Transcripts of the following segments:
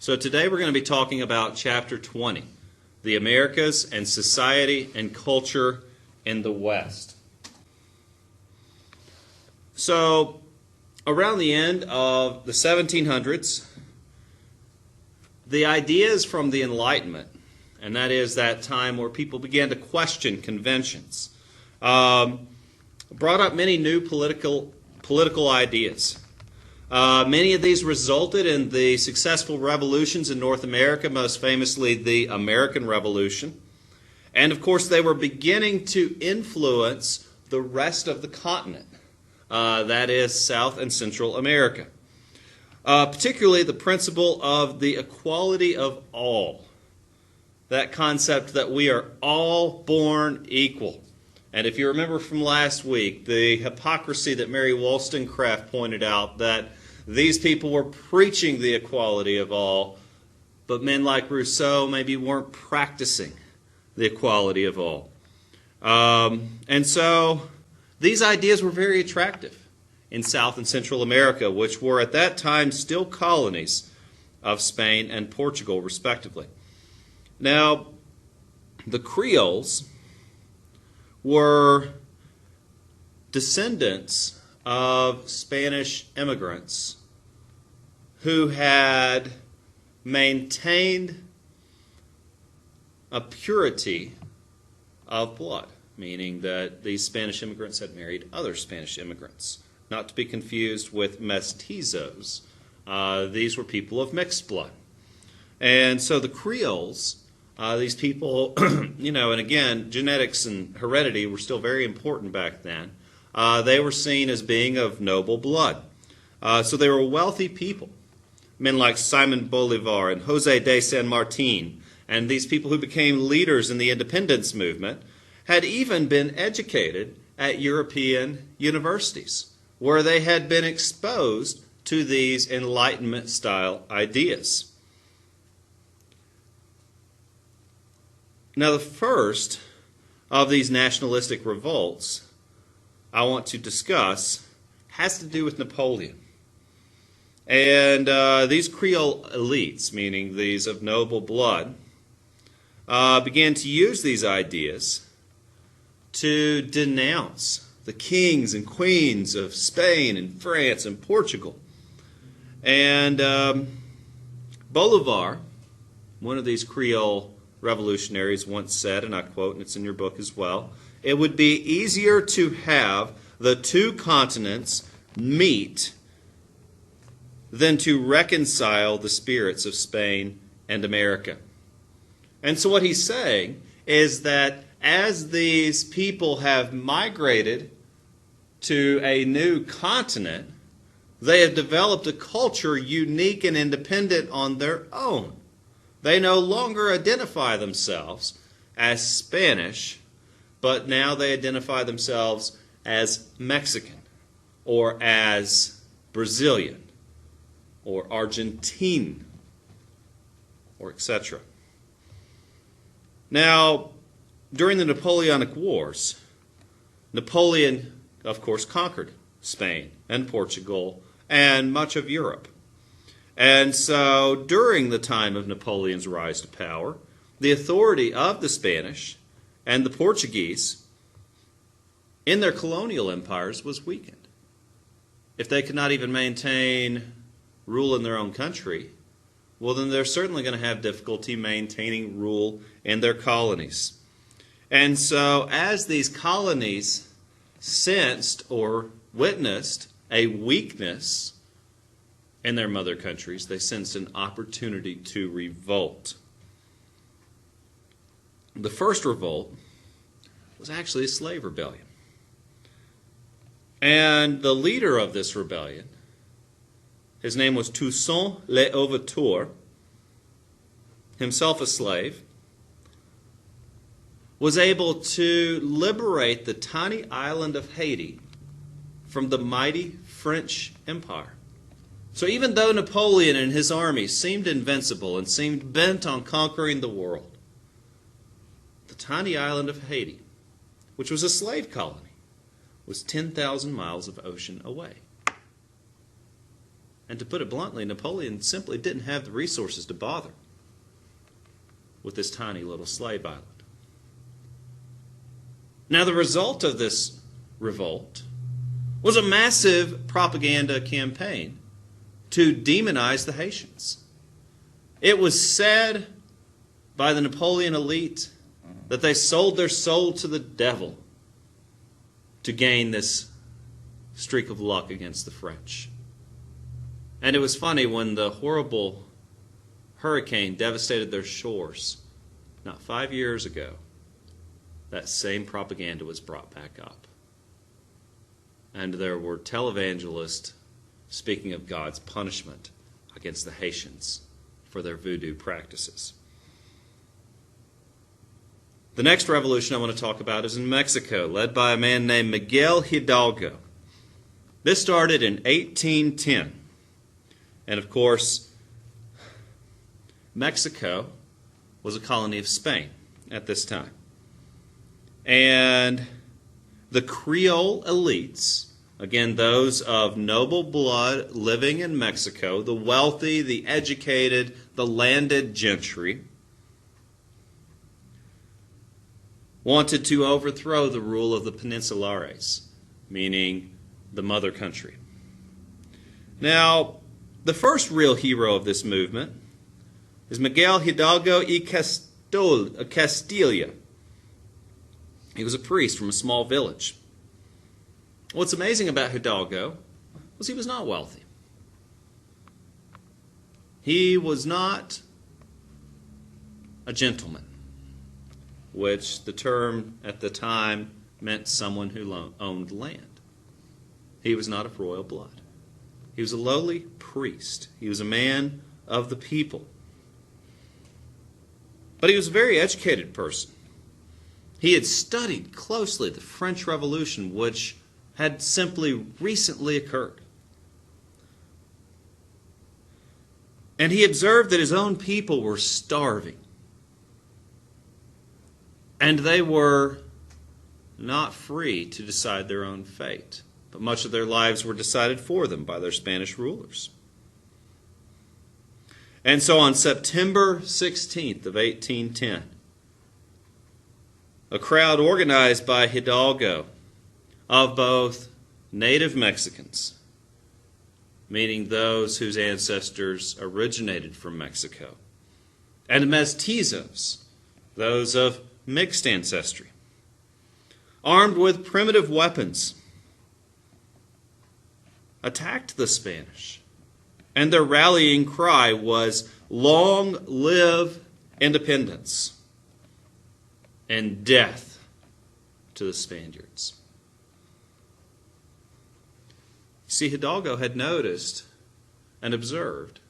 So today we're going to be talking about Chapter 20, the Americas and Society and Culture in the West. So around the end of the 1700s, the ideas from the Enlightenment, and that is that time where people began to question conventions, brought up many new political ideas. Many of these resulted in the successful revolutions in North America, most famously the American Revolution. And of course, they were beginning to influence the rest of the continent, that is South and Central America. Particularly the principle of the equality of all, that concept that we are all born equal. And if you remember from last week, the hypocrisy that Mary Wollstonecraft pointed out, that these people were preaching the equality of all, but men like Rousseau maybe weren't practicing the equality of all. And so these ideas were very attractive in South and Central America, which were at that time still colonies of Spain and Portugal, respectively. Now, the Creoles were descendants of Spanish immigrants who had maintained a purity of blood, meaning that these Spanish immigrants had married other Spanish immigrants. Not to be confused with mestizos. These were people of mixed blood. And so the Creoles, these people, and again, genetics and heredity were still very important back then. They were seen as being of noble blood. So they were wealthy people. Men like Simon Bolivar and Jose de San Martin, and these people who became leaders in the independence movement, had even been educated at European universities, where they had been exposed to these Enlightenment-style ideas. Now, the first of these nationalistic revolts I want to discuss has to do with Napoleon. And these Creole elites, meaning these of noble blood, began to use these ideas to denounce the kings and queens of Spain and France and Portugal. And Bolivar, one of these Creole revolutionaries, once said, and I quote, and it's in your book as well, "It would be easier to have the two continents meet than to reconcile the spirits of Spain and America." And so what he's saying is that as these people have migrated to a new continent, they have developed a culture unique and independent on their own. They no longer identify themselves as Spanish, but now they identify themselves as Mexican, or as Brazilian, or Argentine, or etc. Now, during the Napoleonic Wars, Napoleon, of course, conquered Spain and Portugal and much of Europe. And so during the time of Napoleon's rise to power, the authority of the Spanish and the Portuguese in their colonial empires was weakened. If they could not even maintain rule in their own country, well, then they're certainly going to have difficulty maintaining rule in their colonies. And so as these colonies sensed or witnessed a weakness in their mother countries, they sensed an opportunity to revolt. The first revolt was actually a slave rebellion. And the leader of this rebellion, his name was Toussaint L'Ouverture, himself a slave, was able to liberate the tiny island of Haiti from the mighty French Empire. So even though Napoleon and his army seemed invincible and seemed bent on conquering the world, the tiny island of Haiti, which was a slave colony, was 10,000 miles of ocean away. And to put it bluntly, Napoleon simply didn't have the resources to bother with this tiny little slave island. Now, the result of this revolt was a massive propaganda campaign to demonize the Haitians. It was said by the Napoleon elite that they sold their soul to the devil to gain this streak of luck against the French. And it was funny when the horrible hurricane devastated their shores, not 5 years ago, that same propaganda was brought back up. And there were televangelists speaking of God's punishment against the Haitians for their voodoo practices. The next revolution I want to talk about is in Mexico, led by a man named Miguel Hidalgo. This started in 1810. And of course, Mexico was a colony of Spain at this time. And the Creole elites, again, those of noble blood living in Mexico, the wealthy, the educated, the landed gentry, wanted to overthrow the rule of the Peninsulares, meaning the mother country. Now, the first real hero of this movement is Miguel Hidalgo y Castilla. He was a priest from a small village. What's amazing about Hidalgo was he was not wealthy. He was not a gentleman, which the term at the time meant someone who owned land. He was not of royal blood. He was a lowly priest. He was a man of the people. But he was a very educated person. He had studied closely the French Revolution, which had simply recently occurred. And he observed that his own people were starving. And they were not free to decide their own fate, but much of their lives were decided for them by their Spanish rulers. And so on September 16th of 1810, a crowd organized by Hidalgo of both native Mexicans, meaning those whose ancestors originated from Mexico, and mestizos, those of mixed ancestry, armed with primitive weapons, attacked the Spanish. And their rallying cry was, "Long live independence and death to the Spaniards." See, Hidalgo had noticed and observed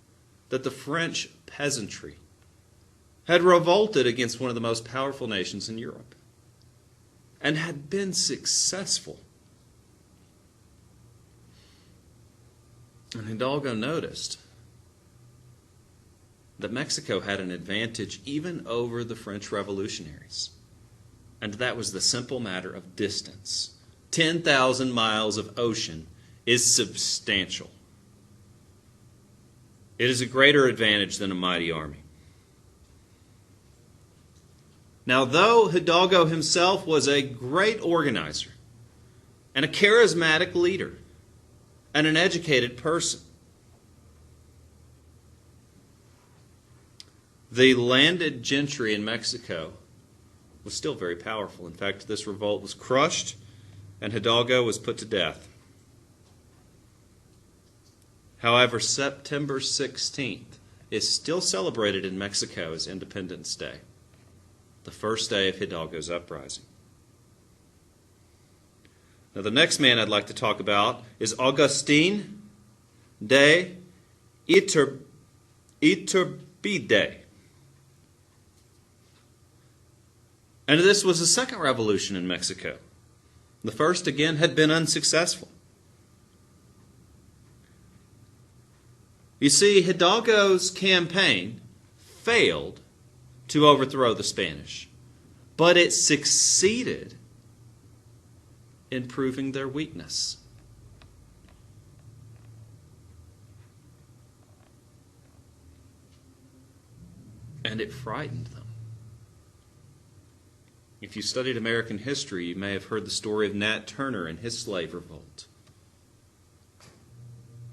that the French peasantry had revolted against one of the most powerful nations in Europe and had been successful. And Hidalgo noticed that Mexico had an advantage even over the French revolutionaries. And that was the simple matter of distance. 10,000 miles of ocean is substantial. It is a greater advantage than a mighty army. Now, though Hidalgo himself was a great organizer and a charismatic leader and an educated person, the landed gentry in Mexico was still very powerful. In fact, this revolt was crushed and Hidalgo was put to death. However, September 16th is still celebrated in Mexico as Independence Day, the first day of Hidalgo's uprising. Now, the next man I'd like to talk about is Agustin de Iturbide. And this was the second revolution in Mexico. The first, again, had been unsuccessful. You see, Hidalgo's campaign failed to overthrow the Spanish, but it succeeded in proving their weakness. and it frightened them. If you studied American history, you may have heard the story of Nat Turner and his slave revolt.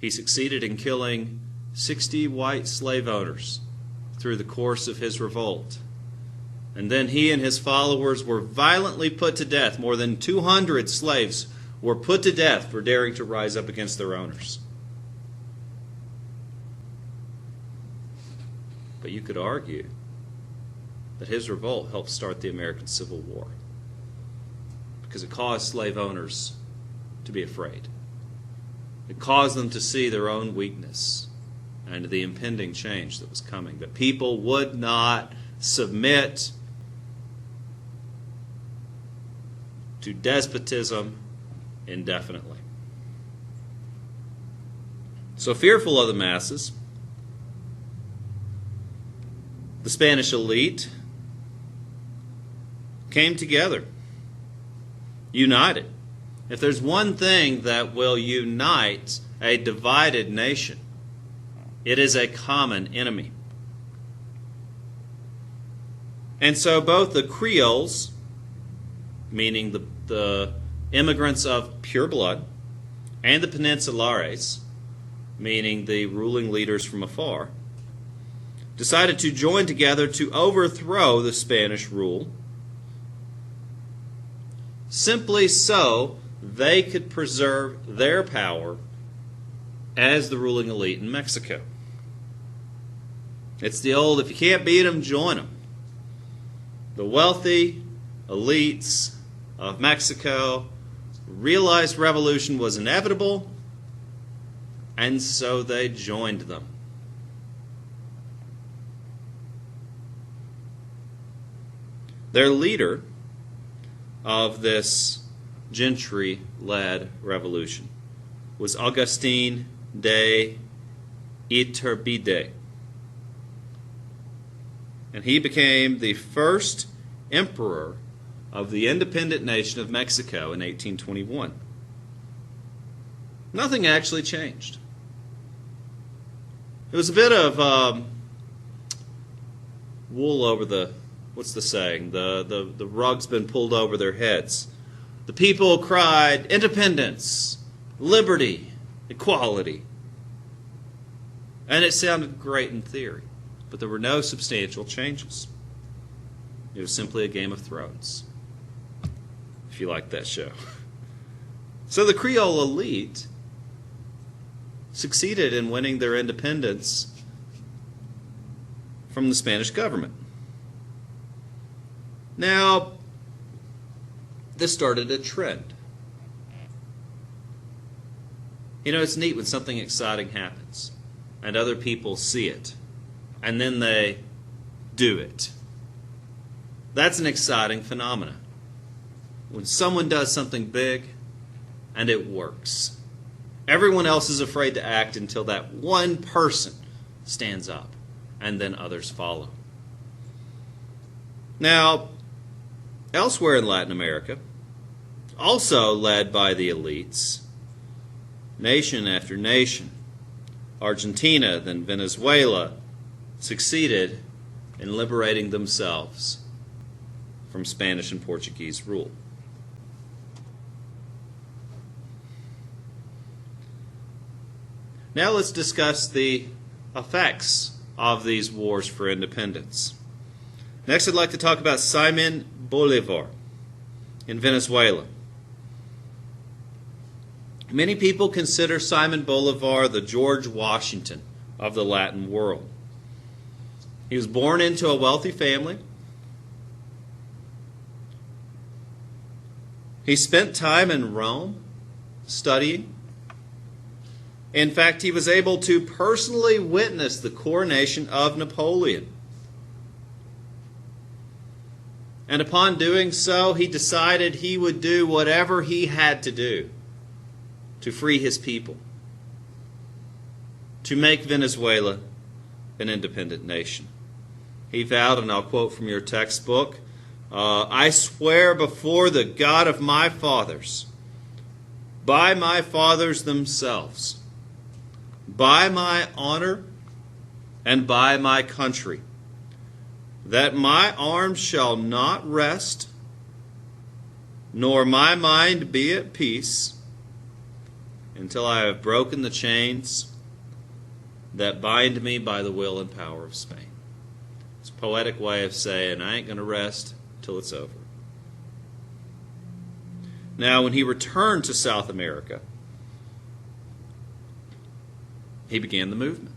He succeeded in killing 60 white slave owners through the course of his revolt. And then he and his followers were violently put to death. More than 200 slaves were put to death for daring to rise up against their owners. But you could argue that his revolt helped start the American Civil War because it caused slave owners to be afraid. It caused them to see their own weakness and the impending change that was coming, that people would not submit to despotism indefinitely. So fearful of the masses, the Spanish elite came together, united. If there's one thing that will unite a divided nation, it is a common enemy. And so both the Creoles, meaning the immigrants of pure blood, and the Peninsulares, meaning the ruling leaders from afar, decided to join together to overthrow the Spanish rule, simply so they could preserve their power as the ruling elite in Mexico. It's the old, if you can't beat them, join them. The wealthy elites of Mexico realized revolution was inevitable, and so they joined them. Their leader of this gentry-led revolution was Agustin de Iturbide. And he became the first emperor of the independent nation of Mexico in 1821. Nothing actually changed. It was a bit of wool over the, what's the saying? The rug's been pulled over their heads. The people cried, independence, liberty, equality. And it sounded great in theory, but there were no substantial changes. It was simply a Game of Thrones, if you like that show. So the Creole elite succeeded in winning their independence from the Spanish government. Now, this started a trend. You know, it's neat when something exciting happens and other people see it and then they do it. That's an exciting phenomenon. When someone does something big and it works. Everyone else is afraid to act until that one person stands up, and then others follow. Now, elsewhere in Latin America, also led by the elites, nation after nation, Argentina, then Venezuela, succeeded in liberating themselves from Spanish and Portuguese rule. Now let's discuss the effects of these wars for independence. Next, I'd like to talk about Simon Bolivar in Venezuela. Many people consider Simon Bolivar the George Washington of the Latin world. He was born into a wealthy family. He spent time in Rome studying. In fact, he was able to personally witness the coronation of Napoleon. And upon doing so, he decided he would do whatever he had to do to free his people, to make Venezuela an independent nation. He vowed, and I'll quote from your textbook, I swear before the God of my fathers, by my fathers themselves, by my honor and by my country, that my arm shall not rest, nor my mind be at peace, until I have broken the chains that bind me by the will and power of Spain. It's a poetic way of saying, I ain't going to rest till it's over. Now, when he returned to South America, he began the movement.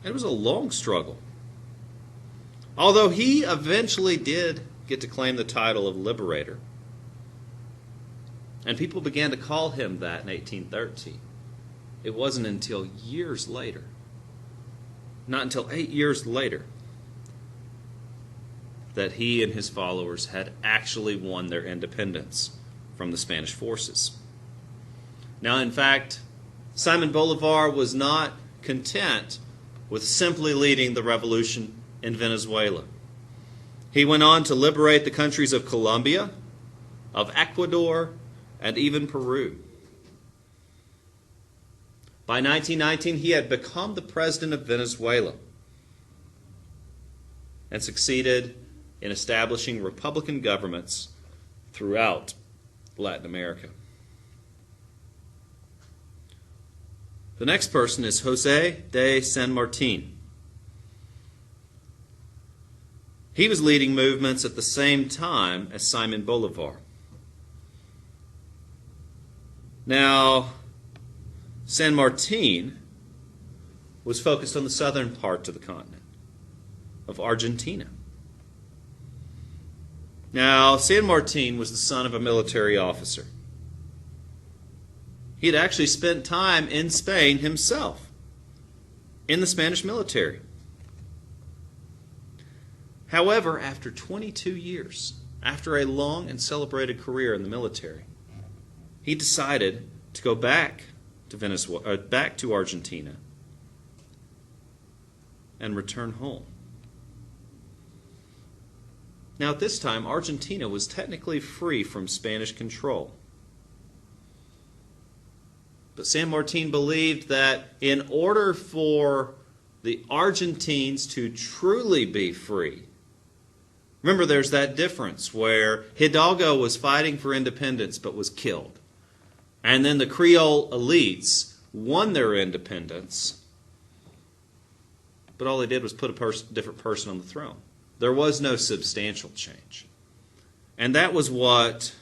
It was a long struggle. Although he eventually did get to claim the title of liberator, and people began to call him that in 1813, it wasn't until years later, not until 8 years later, that he and his followers had actually won their independence from the Spanish forces. Now, in fact, Simon Bolivar was not content with simply leading the revolution in Venezuela. He went on to liberate the countries of Colombia, of Ecuador, and even Peru. By 1919, he had become the president of Venezuela and succeeded in establishing republican governments throughout Latin America. The next person is José de San Martín. He was leading movements at the same time as Simon Bolivar. Now, San Martín was focused on the southern part of the continent, of Argentina. Now, San Martín was the son of a military officer. He had actually spent time in Spain himself, in the Spanish military. However, after 22 years, after a long and celebrated career in the military, he decided to go back to Venezuela, back to Argentina, and return home. Now, at this time, Argentina was technically free from Spanish control. But San Martín believed that in order for the Argentines to truly be free, remember there's that difference where Hidalgo was fighting for independence but was killed. And then the Creole elites won their independence, but all they did was put a different person on the throne. There was no substantial change. And that was what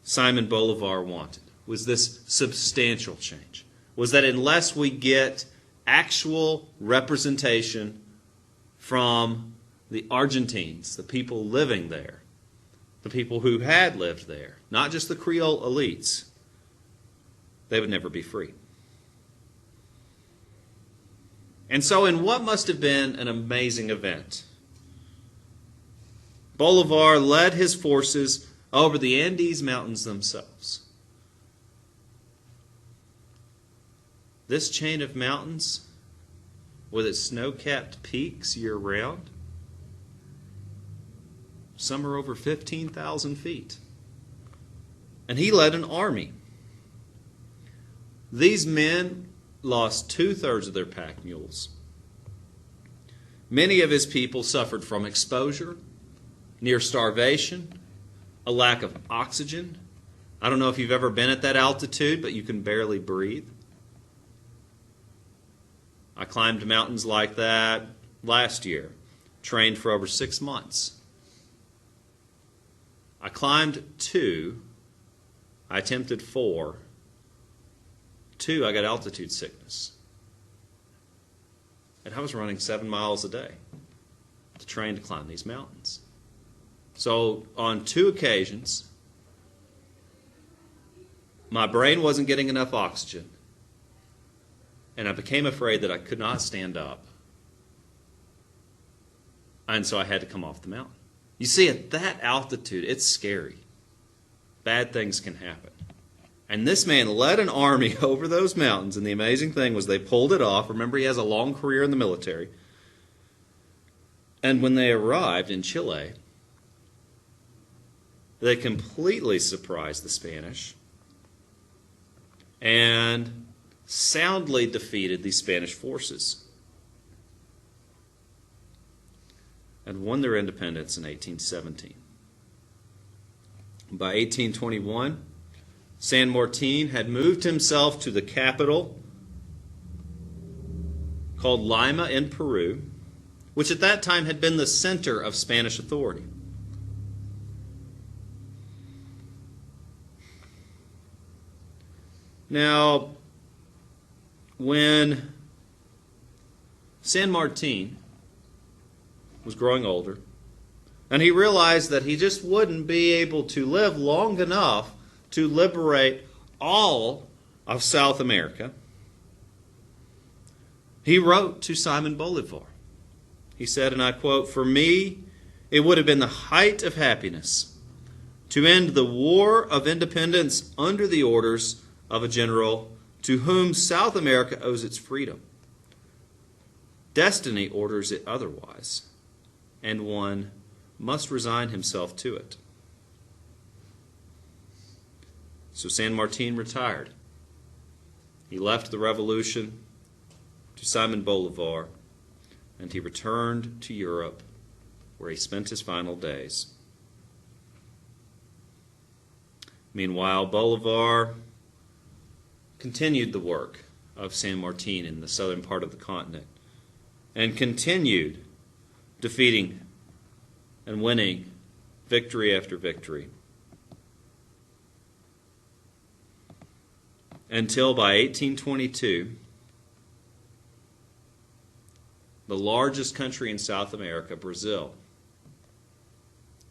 Simon Bolivar wanted, was this substantial change. Was that unless we get actual representation from the Argentines, the people living there, the people who had lived there, not just the Creole elites, they would never be free. And so in what must have been an amazing event, Bolivar led his forces over the Andes Mountains themselves. This chain of mountains, with its snow-capped peaks year-round, some are over 15,000 feet. And he led an army. These men lost 2/3 of their pack mules. Many of his people suffered from exposure, near starvation, a lack of oxygen. I don't know if you've ever been at that altitude, but you can barely breathe. I climbed mountains like that last year, trained for over 6 months. I climbed 2. I attempted 4. 2, I got altitude sickness. And I was running 7 miles a day to train to climb these mountains. So on 2 occasions, my brain wasn't getting enough oxygen, and I became afraid that I could not stand up. And so I had to come off the mountain. You see, at that altitude, it's scary. Bad things can happen. And this man led an army over those mountains, and the amazing thing was they pulled it off. Remember, he has a long career in the military. And when they arrived in Chile, they completely surprised the Spanish and soundly defeated the Spanish forces. and won their independence in 1817. By 1821, San Martin had moved himself to the capital called Lima in Peru, which at that time had been the center of Spanish authority. Now, when San Martin was growing older, and he realized that he just wouldn't be able to live long enough to liberate all of South America, he wrote to Simon Bolivar. He said, and I quote, "For me, it would have been the height of happiness to end the war of independence under the orders of a general to whom South America owes its freedom. Destiny orders it otherwise, and one must resign himself to it." So San Martin retired. He left the revolution to Simon Bolivar, and he returned to Europe, where he spent his final days. Meanwhile, Bolivar continued the work of San Martin in the southern part of the continent and continued defeating and winning victory after victory until by 1822, the largest country in South America, Brazil,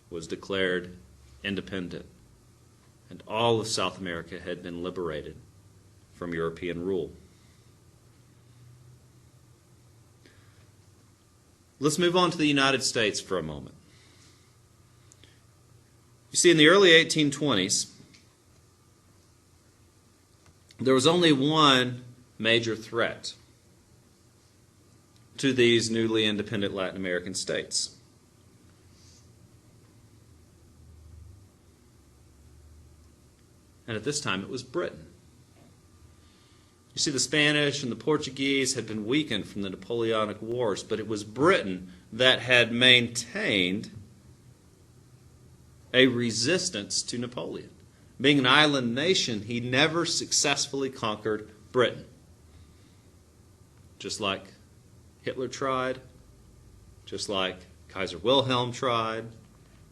was declared independent, and all of South America had been liberated from European rule. Let's move on to the United States for a moment. You see, in the early 1820s, there was only one major threat to these newly independent Latin American states. And at this time, it was Britain. You see, the Spanish and the Portuguese had been weakened from the Napoleonic Wars, but it was Britain that had maintained a resistance to Napoleon. Being an island nation, he never successfully conquered Britain. Just like Hitler tried, just like Kaiser Wilhelm tried.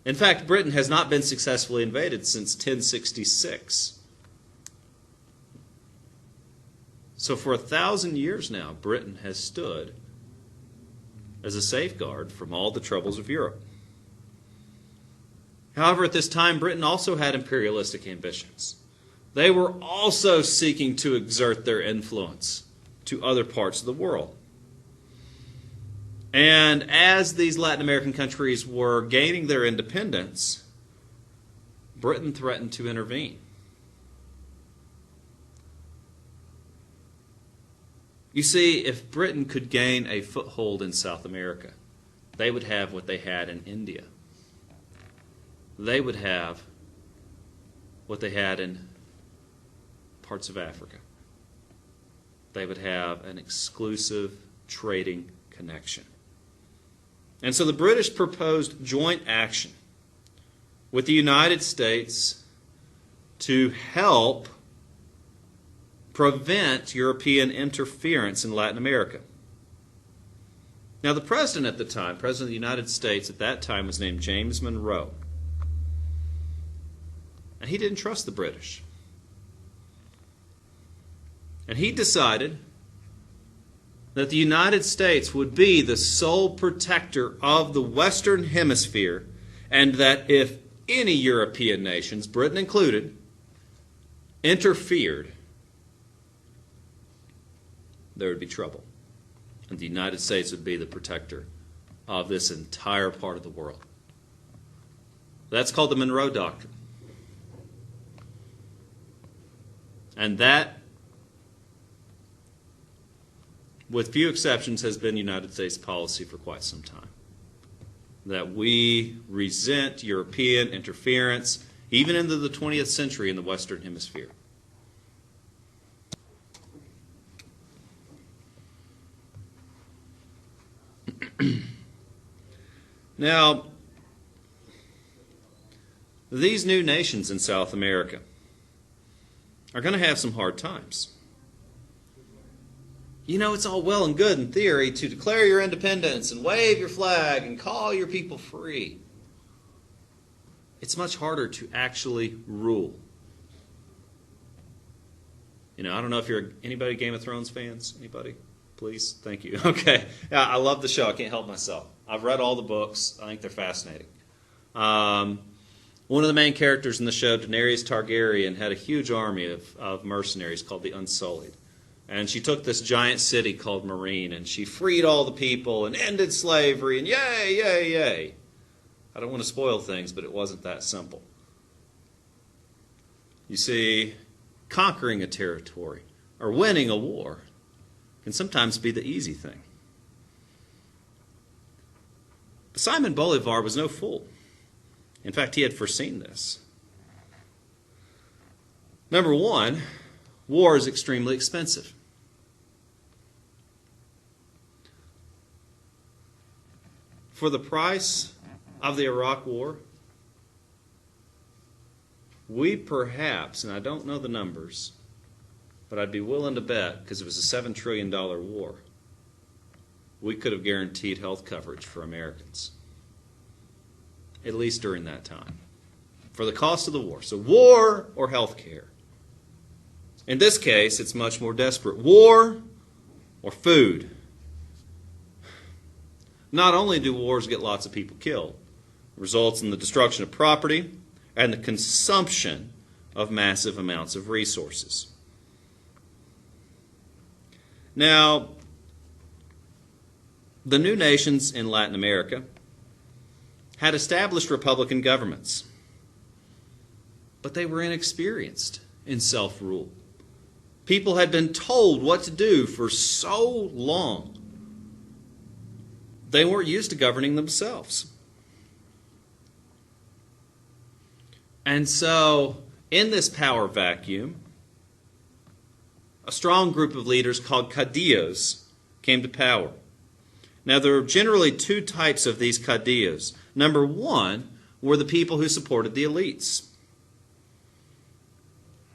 In fact, Britain has not been successfully invaded since 1066. So for 1,000 years now, Britain has stood as a safeguard from all the troubles of Europe. However, at this time, Britain also had imperialistic ambitions. They were also seeking to exert their influence to other parts of the world. And as these Latin American countries were gaining their independence, Britain threatened to intervene. You see, if Britain could gain a foothold in South America, they would have what they had in India. They would have what they had in parts of Africa. They would have an exclusive trading connection. And so the British proposed joint action with the United States to help prevent European interference in Latin America. Now, the president at the time, President of the United States at that time, was named James Monroe. And he didn't trust the British. And he decided that the United States would be the sole protector of the Western Hemisphere, and that if any European nations, Britain included, interfered, there would be trouble. And the United States would be the protector of this entire part of the world. That's called the Monroe Doctrine. And that, with few exceptions, has been United States policy for quite some time. That we resent European interference, even into the 20th century in the Western Hemisphere. Now, these new nations in South America are going to have some hard times. You know, it's all well and good in theory to declare your independence and wave your flag and call your people free. It's much harder to actually rule. You know, I don't know if you're anybody Game of Thrones fans. Anybody? Please? Thank you. Okay. Yeah, I love the show. I can't help myself. I've read all the books. I think they're fascinating. One of the main characters in the show, Daenerys Targaryen, had a huge army of mercenaries called the Unsullied. And she took this giant city called Marine, and she freed all the people and ended slavery, and yay, yay, yay. I don't want to spoil things, but it wasn't that simple. You see, conquering a territory or winning a war can sometimes be the easy thing. But Simon Bolivar was no fool. In fact, he had foreseen this. Number one, war is extremely expensive. For the price of the Iraq War, we perhaps, and I don't know the numbers, but I'd be willing to bet, because it was a $7 trillion war, we could have guaranteed health coverage for Americans, at least during that time, for the cost of the war. So war or health care. In this case, it's much more desperate. War or food. Not only do wars get lots of people killed, it results in the destruction of property and the consumption of massive amounts of resources. Now, the new nations in Latin America had established republican governments, but they were inexperienced in self-rule. People had been told what to do for so long. They weren't used to governing themselves. And so, in this power vacuum, a strong group of leaders called caudillos came to power. Now, there are generally two types of these caudillos. Number one were the people who supported the elites.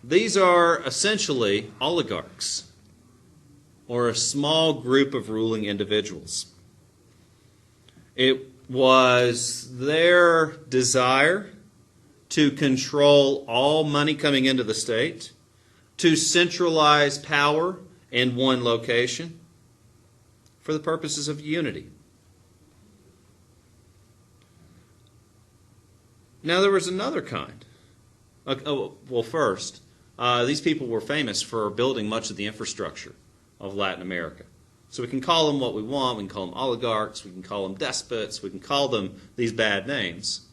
These are essentially oligarchs, or a small group of ruling individuals. It was their desire to control all money coming into the state, to centralize power in one location for the purposes of unity. Now, there was another kind. First, these people were famous for building much of the infrastructure of Latin America. So we can call them what we want. We can call them oligarchs. We can call them despots. We can call them these bad names.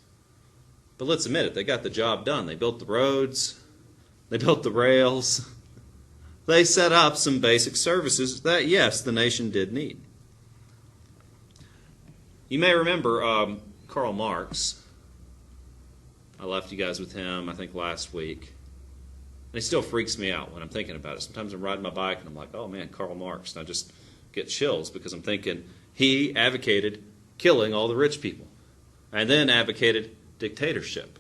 But let's admit it, they got the job done. They built the roads. They built the rails. They set up some basic services that, yes, the nation did need. You may remember Karl Marx. I left you guys with him, I think, last week. And he still freaks me out when I'm thinking about it. Sometimes I'm riding my bike and I'm like, oh man, Karl Marx. And I just get chills because I'm thinking he advocated killing all the rich people and then advocated dictatorship.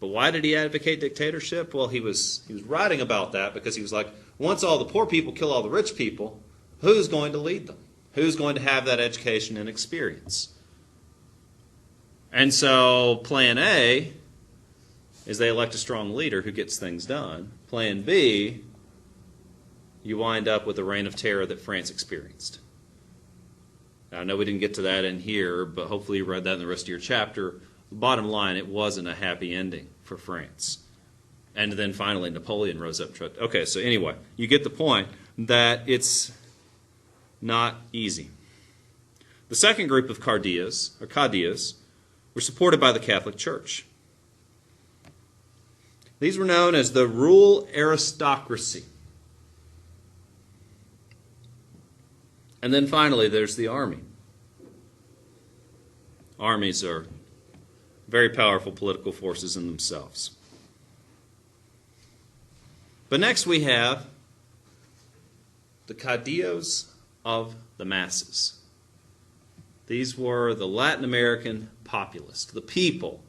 But why did he advocate dictatorship? Well, he was writing about that because he was like, once all the poor people kill all the rich people, who's going to lead them? Who's going to have that education and experience? And so plan A is they elect a strong leader who gets things done. Plan B, you wind up with the reign of terror that France experienced. Now, I know we didn't get to that in here, but hopefully you read that in the rest of your chapter. Bottom line, it wasn't a happy ending for France. And then finally Napoleon rose up and tried. Okay, so anyway, you get the point that it's not easy. The second group of caudillos, were supported by the Catholic Church. These were known as the rural aristocracy. And then finally, there's the army. Armies are very powerful political forces in themselves. But next we have the caudillos of the masses. These were the Latin American populace, the people.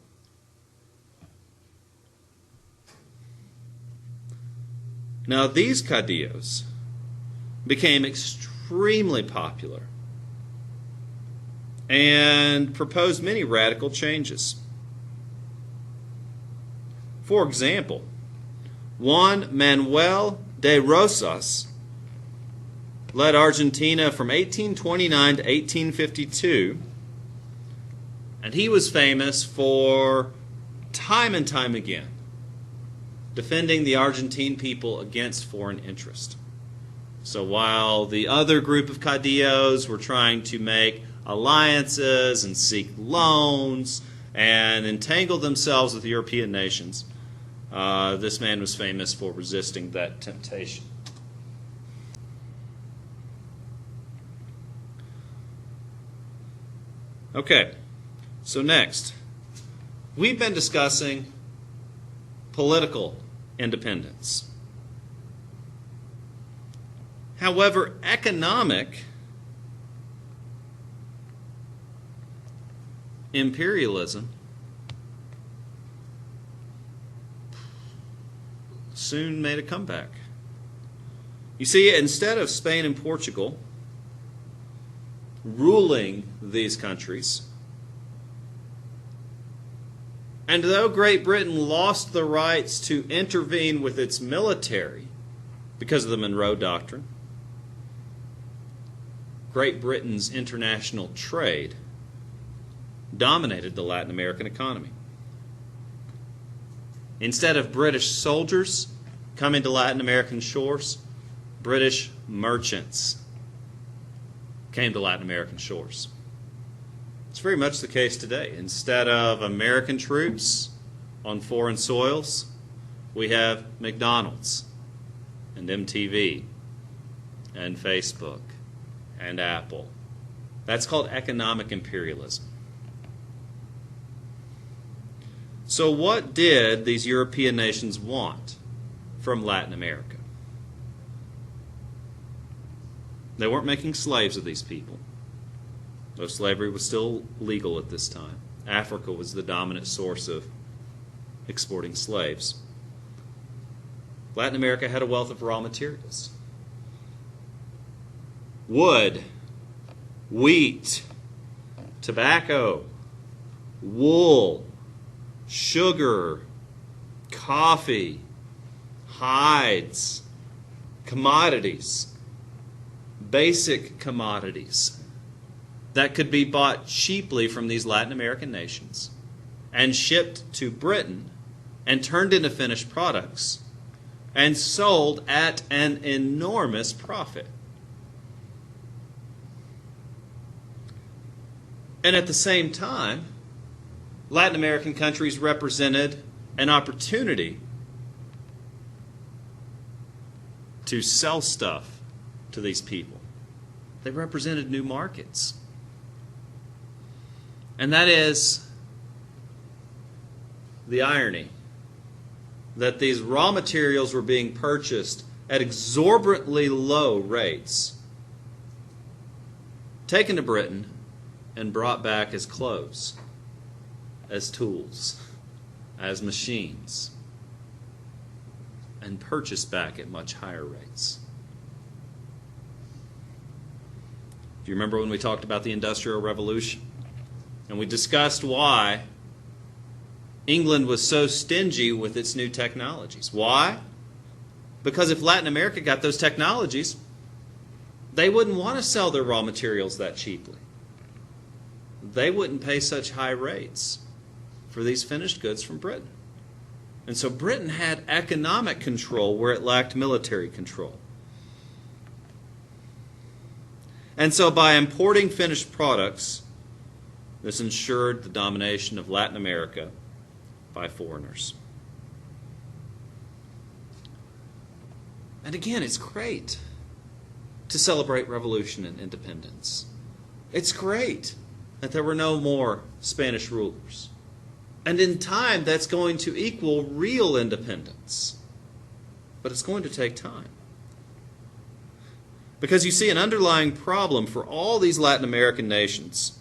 Now, these caudillos became extremely popular and proposed many radical changes. For example, Juan Manuel de Rosas led Argentina from 1829 to 1852, and he was famous for time and time again defending the Argentine people against foreign interest. So while the other group of caudillos were trying to make alliances and seek loans and entangle themselves with European nations, this man was famous for resisting that temptation. Okay, so next, we've been discussing political independence. However, economic imperialism soon made a comeback. You see, instead of Spain and Portugal ruling these countries, and though Great Britain lost the rights to intervene with its military because of the Monroe Doctrine, Great Britain's international trade dominated the Latin American economy. Instead of British soldiers coming to Latin American shores, British merchants came to Latin American shores. It's very much the case today. Instead of American troops on foreign soils, we have McDonald's and MTV and Facebook and Apple. That's called economic imperialism. So what did these European nations want from Latin America? They weren't making slaves of these people, though slavery was still legal at this time. Africa was the dominant source of exporting slaves. Latin America had a wealth of raw materials. Wood, wheat, tobacco, wool, sugar, coffee, hides, commodities, basic commodities that could be bought cheaply from these Latin American nations and shipped to Britain and turned into finished products and sold at an enormous profit. And at the same time, Latin American countries represented an opportunity to sell stuff to these people. They represented new markets. And that is the irony that these raw materials were being purchased at exorbitantly low rates, taken to Britain, and brought back as clothes, as tools, as machines, and purchased back at much higher rates. Do you remember when we talked about the Industrial Revolution? And we discussed why England was so stingy with its new technologies. Why? Because if Latin America got those technologies, they wouldn't want to sell their raw materials that cheaply. They wouldn't pay such high rates for these finished goods from Britain. And so Britain had economic control where it lacked military control. And so by importing finished products, this ensured the domination of Latin America by foreigners. And again, it's great to celebrate revolution and independence. It's great that there were no more Spanish rulers. And in time, that's going to equal real independence. But it's going to take time. Because you see, an underlying problem for all these Latin American nations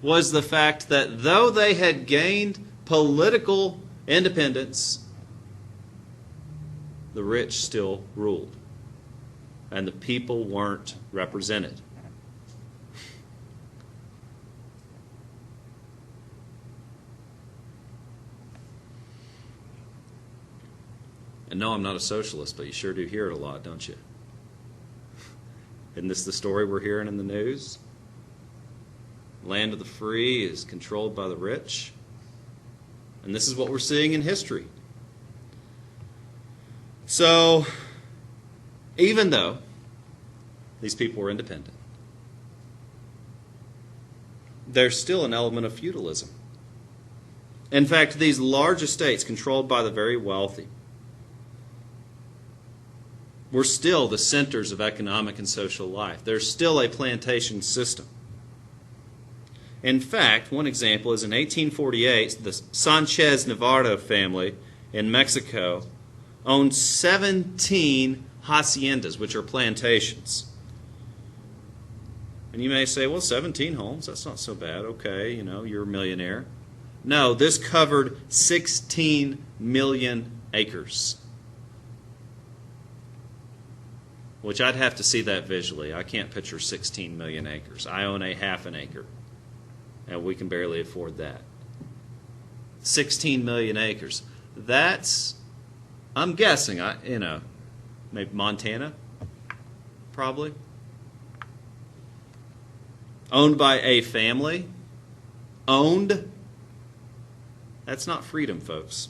was the fact that though they had gained political independence, the rich still ruled, and the people weren't represented. And no, I'm not a socialist, but you sure do hear it a lot, don't you? Isn't this the story we're hearing in the news? Land of the free is controlled by the rich. And this is what we're seeing in history. So, even though these people were independent, there's still an element of feudalism. In fact, these large estates controlled by the very wealthy were still the centers of economic and social life. There's still a plantation system. In fact, one example is in 1848, the Sanchez Navarro family in Mexico owned 17 haciendas, which are plantations. And you may say, well, 17 homes, that's not so bad. Okay, you're a millionaire. No, this covered 16 million acres. Which I'd have to see that visually. I can't picture 16 million acres. I own a half an acre, and we can barely afford that. 16 million acres. That's, I'm guessing, maybe Montana, probably. Owned by a family. Owned. That's not freedom, folks.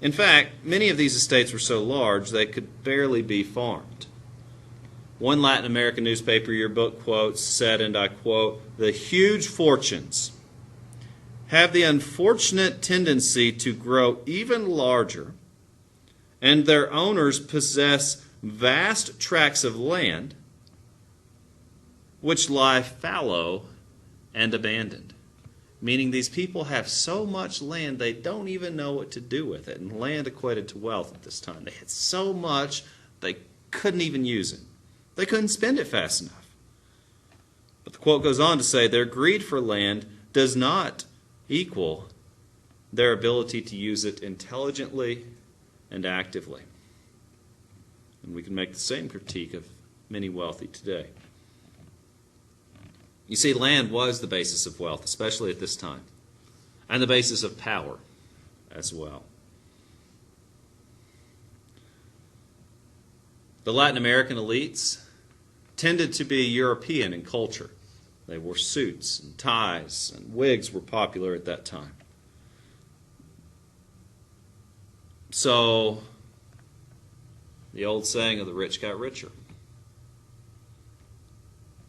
In fact, many of these estates were so large they could barely be farmed. One Latin American newspaper your book quotes said, and I quote, "The huge fortunes have the unfortunate tendency to grow even larger, and their owners possess vast tracts of land which lie fallow and abandoned." Meaning these people have so much land they don't even know what to do with it. And land equated to wealth at this time. They had so much they couldn't even use it. They couldn't spend it fast enough. But the quote goes on to say, their greed for land does not equal their ability to use it intelligently and actively. And we can make the same critique of many wealthy today. You see, land was the basis of wealth, especially at this time, and the basis of power as well. The Latin American elites tended to be European in culture. They wore suits and ties, and wigs were popular at that time. So, the old saying of the rich got richer.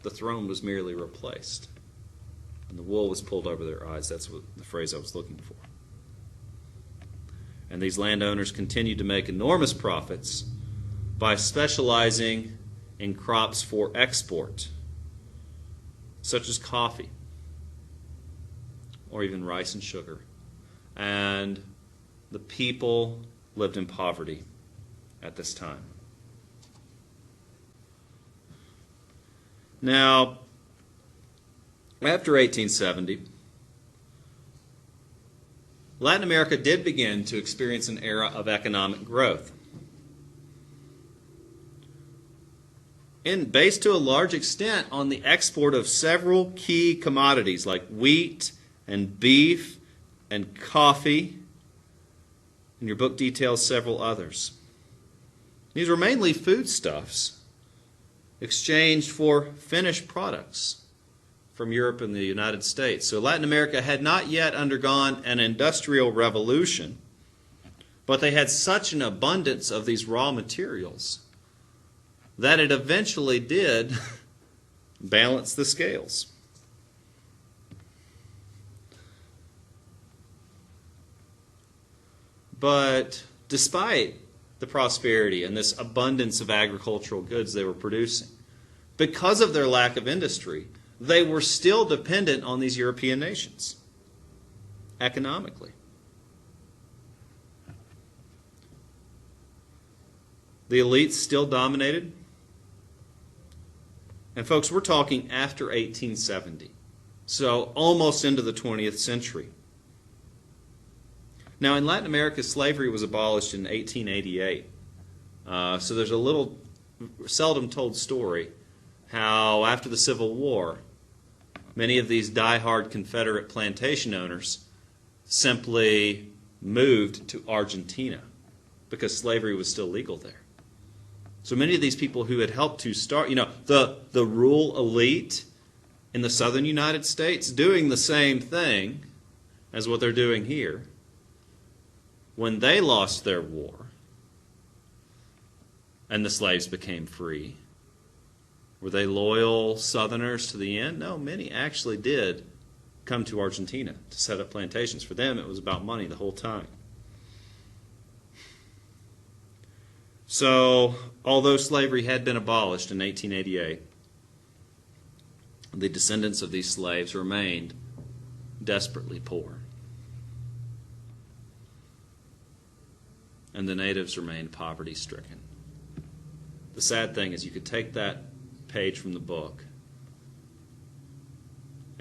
The throne was merely replaced, and the wool was pulled over their eyes. That's what the phrase I was looking for. And these landowners continued to make enormous profits by specializing in crops for export, such as coffee, or even rice and sugar. And the people lived in poverty at this time. Now, after 1870, Latin America did begin to experience an era of economic growth. And based to a large extent on the export of several key commodities like wheat and beef and coffee. And your book details several others. These were mainly foodstuffs exchanged for finished products from Europe and the United States. So Latin America had not yet undergone an industrial revolution, but they had such an abundance of these raw materials that it eventually did balance the scales. But despite the prosperity and this abundance of agricultural goods they were producing, because of their lack of industry, they were still dependent on these European nations economically. The elites still dominated. And folks, we're talking after 1870. So almost into the 20th century. Now in Latin America, slavery was abolished in 1888. So there's a little seldom told story how after the Civil War, many of these die-hard Confederate plantation owners simply moved to Argentina because slavery was still legal there. So many of these people who had helped to start, the rural elite in the southern United States doing the same thing as what they're doing here, when they lost their war and the slaves became free, were they loyal Southerners to the end? No, many actually did come to Argentina to set up plantations. For them, it was about money the whole time. So, although slavery had been abolished in 1888, the descendants of these slaves remained desperately poor. And the natives remained poverty-stricken. The sad thing is you could take that page from the book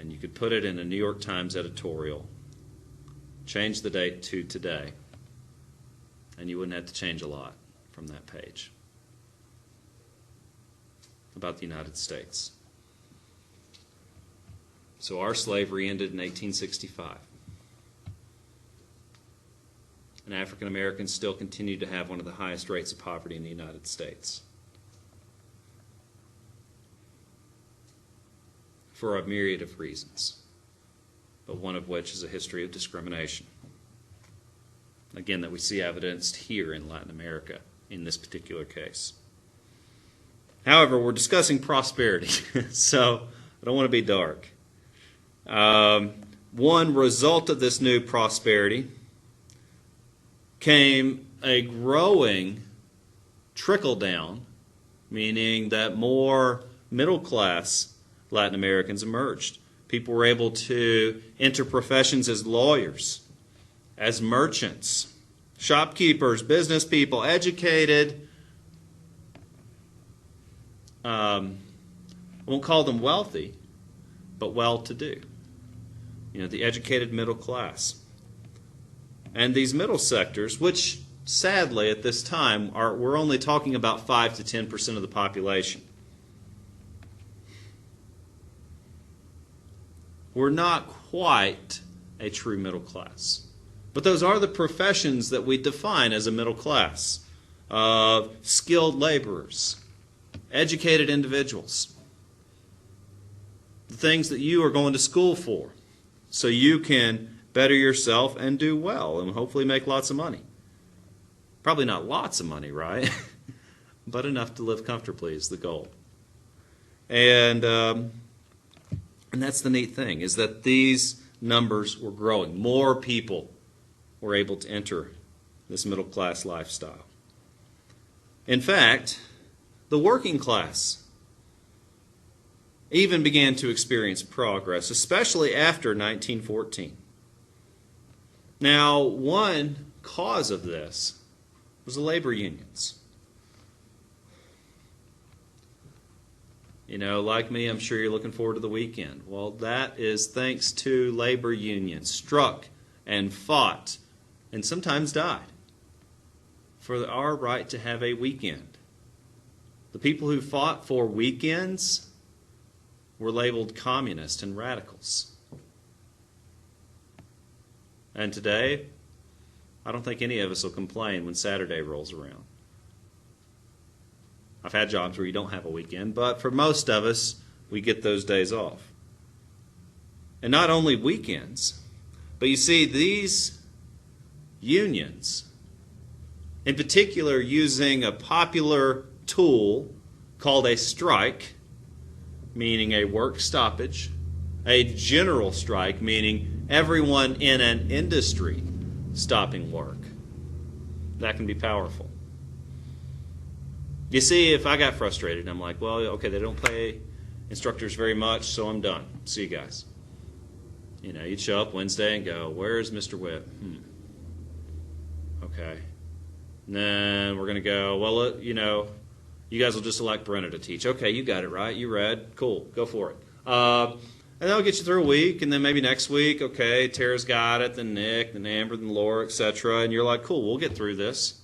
and you could put it in a New York Times editorial, change the date to today, and you wouldn't have to change a lot from that page about the United States. So our slavery ended in 1865. And African Americans still continue to have one of the highest rates of poverty in the United States, for a myriad of reasons, but one of which is a history of discrimination. Again, that we see evidenced here in Latin America in this particular case. However, we're discussing prosperity, so I don't want to be dark. One result of this new prosperity came a growing trickle-down, meaning that more middle-class Latin Americans emerged. People were able to enter professions as lawyers, as merchants, shopkeepers, business people, educated. I won't call them wealthy, but well-to-do. The educated middle class. And these middle sectors, which sadly at this time we're only talking about 5 to 10% of the population. We're not quite a true middle class. But those are the professions that we define as a middle class. Skilled laborers, educated individuals. The things that you are going to school for, so you can better yourself and do well and hopefully make lots of money. Probably not lots of money, right? But enough to live comfortably is the goal. And that's the neat thing, is that these numbers were growing. More people were able to enter this middle class lifestyle. In fact, the working class even began to experience progress, especially after 1914. Now, one cause of this was the labor unions. Like me, I'm sure you're looking forward to the weekend. Well, that is thanks to labor unions, struck and fought, and sometimes died, for our right to have a weekend. The people who fought for weekends were labeled communists and radicals. And today, I don't think any of us will complain when Saturday rolls around. I've had jobs where you don't have a weekend, but for most of us, we get those days off. And not only weekends, but you see these unions, in particular using a popular tool called a strike, meaning a work stoppage, a general strike, meaning everyone in an industry stopping work. That can be powerful. You see, if I got frustrated, I'm like, well, okay, they don't pay instructors very much, so I'm done. See you guys. You'd show up Wednesday and go, where's Mr. Whip? Okay. And then we're going to go, well, you guys will just elect Brenna to teach. Okay, you got it, right? You read? Cool. Go for it. And that'll get you through a week, and then maybe next week, okay, Tara's got it, then Nick, then Amber, then Laura, etc. And you're like, cool, we'll get through this.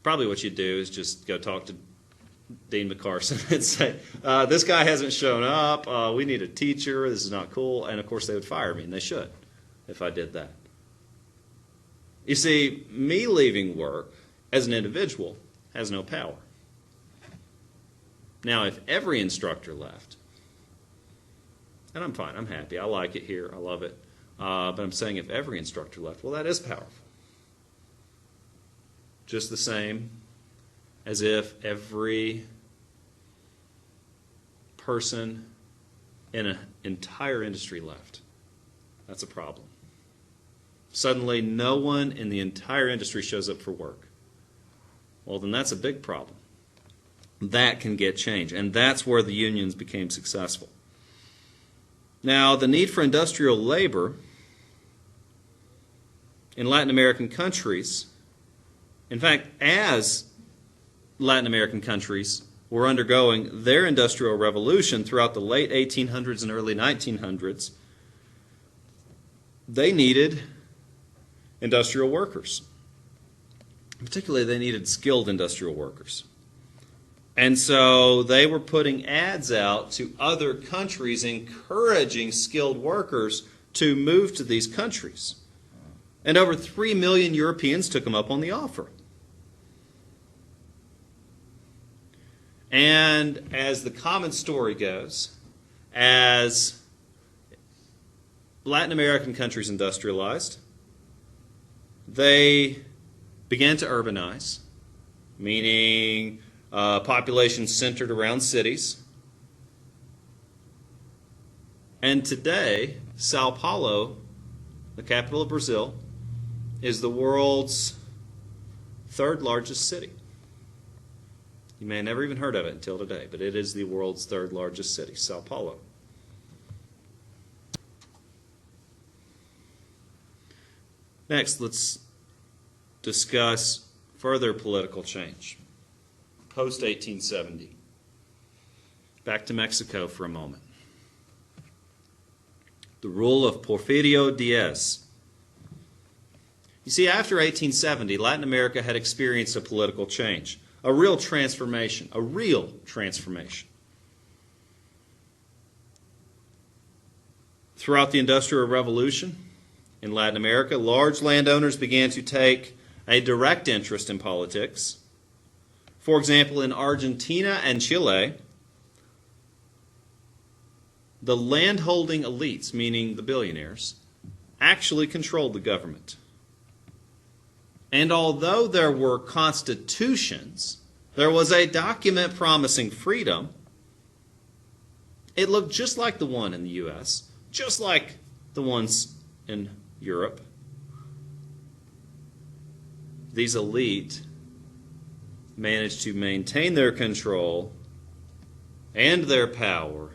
Probably what you'd do is just go talk to Dean McCarson and say, this guy hasn't shown up, we need a teacher, this is not cool. And of course they would fire me, and they should, if I did that. You see, me leaving work as an individual has no power. Now, if every instructor left, and I'm fine, I'm happy, I like it here, I love it, but I'm saying if every instructor left, well, that is powerful. Just the same as if every person in an entire industry left. That's a problem. Suddenly, no one in the entire industry shows up for work. Well, then that's a big problem. That can get changed, and that's where the unions became successful. Now, the need for industrial labor in Latin American countries, in fact, as Latin American countries were undergoing their industrial revolution throughout the late 1800s and early 1900s, they needed industrial workers. Particularly, they needed skilled industrial workers. And so they were putting ads out to other countries encouraging skilled workers to move to these countries. And over 3 million Europeans took them up on the offer. And as the common story goes, as Latin American countries industrialized, they began to urbanize, meaning population centered around cities. And today, Sao Paulo, the capital of Brazil, is the world's third largest city. You may have never even heard of it until today, but it is the world's third largest city, Sao Paulo. Next, let's discuss further political change. Post-1870. Back to Mexico for a moment. The rule of Porfirio Diaz. You see, after 1870, Latin America had experienced a political change, a real transformation, Throughout the Industrial Revolution in Latin America, large landowners began to take a direct interest in politics. For example, in Argentina and Chile, the landholding elites, meaning the billionaires, actually controlled the government. And although there were constitutions, there was a document promising freedom. It looked just like the one in the U.S., just like the ones in Europe. These elite managed to maintain their control and their power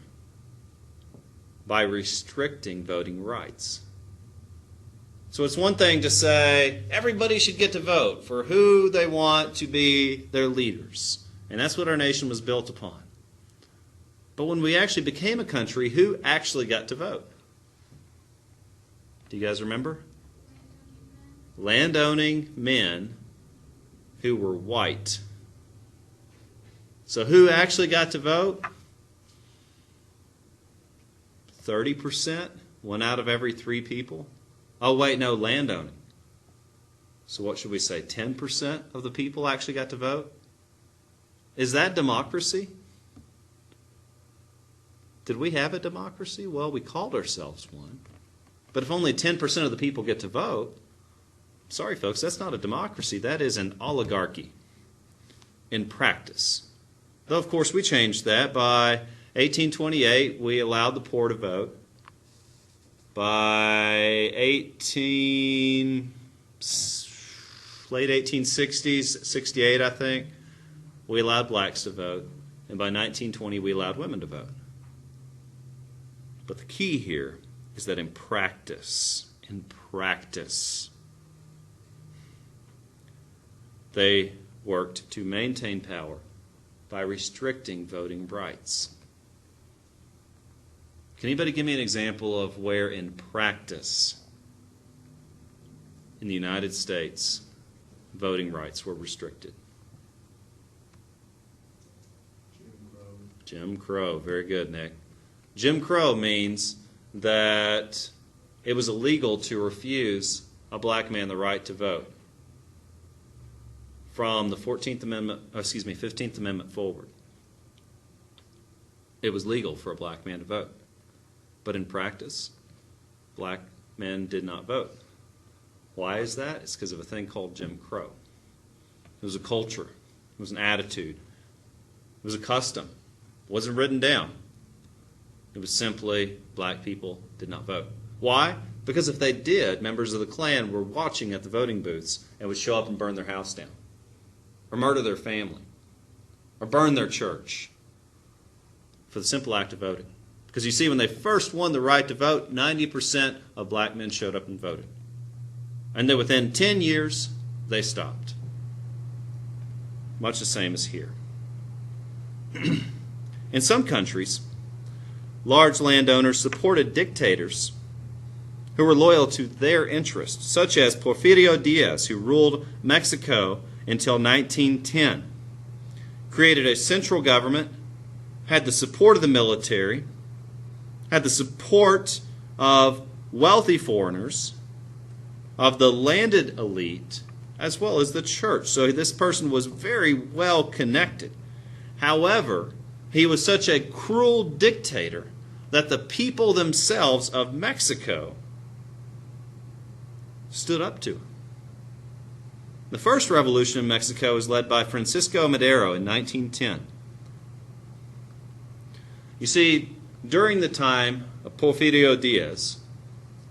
by restricting voting rights. So it's one thing to say everybody should get to vote for who they want to be their leaders. And that's what our nation was built upon. But when we actually became a country, who actually got to vote? Do you guys remember? Landowning men who were white. So who actually got to vote? 30%? 1 out of every 3 people? Oh, wait, no, landowning. So what should we say? 10% of the people actually got to vote? Is that democracy? Did we have a democracy? Well, we called ourselves one. But if only 10% of the people get to vote, sorry, folks, that's not a democracy. That is an oligarchy in practice. Though, of course, we changed that. By 1828, we allowed the poor to vote. By late 1860s, 68, I think, we allowed blacks to vote. And by 1920, we allowed women to vote. But the key here is that in practice, they worked to maintain power by restricting voting rights. Can anybody give me an example of where in practice in the United States voting rights were restricted? Jim Crow. Very good, Nick. Jim Crow means that it was illegal to refuse a black man the right to vote from the 15th Amendment forward. It was legal for a black man to vote. But in practice, black men did not vote. Why is that? It's because of a thing called Jim Crow. It was a culture. It was an attitude. It was a custom. It wasn't written down. It was simply black people did not vote. Why? Because if they did, members of the Klan were watching at the voting booths and would show up and burn their house down, or murder their family, or burn their church for the simple act of voting. Because you see, when they first won the right to vote, 90% of black men showed up and voted. And then within 10 years, they stopped. Much the same as here. In some countries, large landowners supported dictators who were loyal to their interests, such as Porfirio Diaz, who ruled Mexico until 1910, created a central government, had the support of the military, had the support of wealthy foreigners, of the landed elite, as well as the church. So this person was very well connected. However, he was such a cruel dictator that the people themselves of Mexico stood up to him. The first revolution in Mexico was led by Francisco Medeiro in 1910. You see, during the time of Porfirio Diaz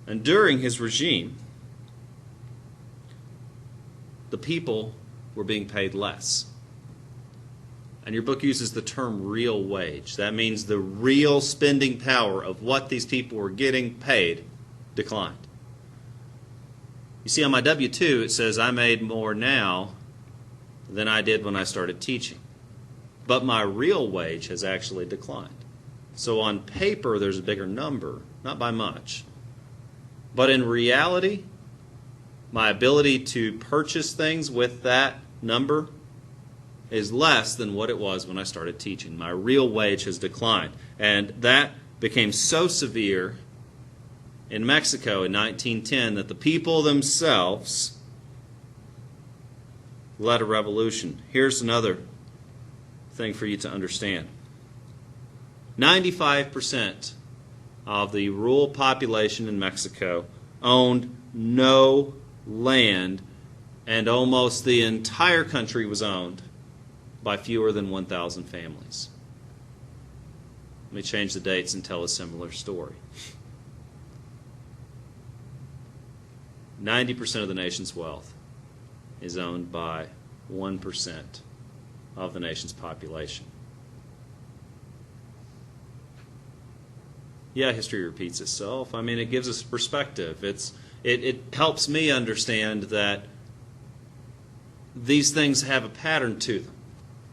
and during his regime, the people were being paid less. And your book uses the term real wage. That means the real spending power of what these people were getting paid declined. You see, on my W-2, it says I made more now than I did when I started teaching. But my real wage has actually declined. So on paper, there's a bigger number, not by much. But in reality, my ability to purchase things with that number is less than what it was when I started teaching. My real wage has declined. And that became so severe in Mexico in 1910 that the people themselves led a revolution. Here's another thing for you to understand. 95% of the rural population in Mexico owned no land, and almost the entire country was owned by fewer than 1,000 families. Let me change the dates and tell a similar story. 90% of the nation's wealth is owned by 1% of the nation's population. Yeah, history repeats itself. I mean, it gives us perspective. It helps me understand that these things have a pattern to them,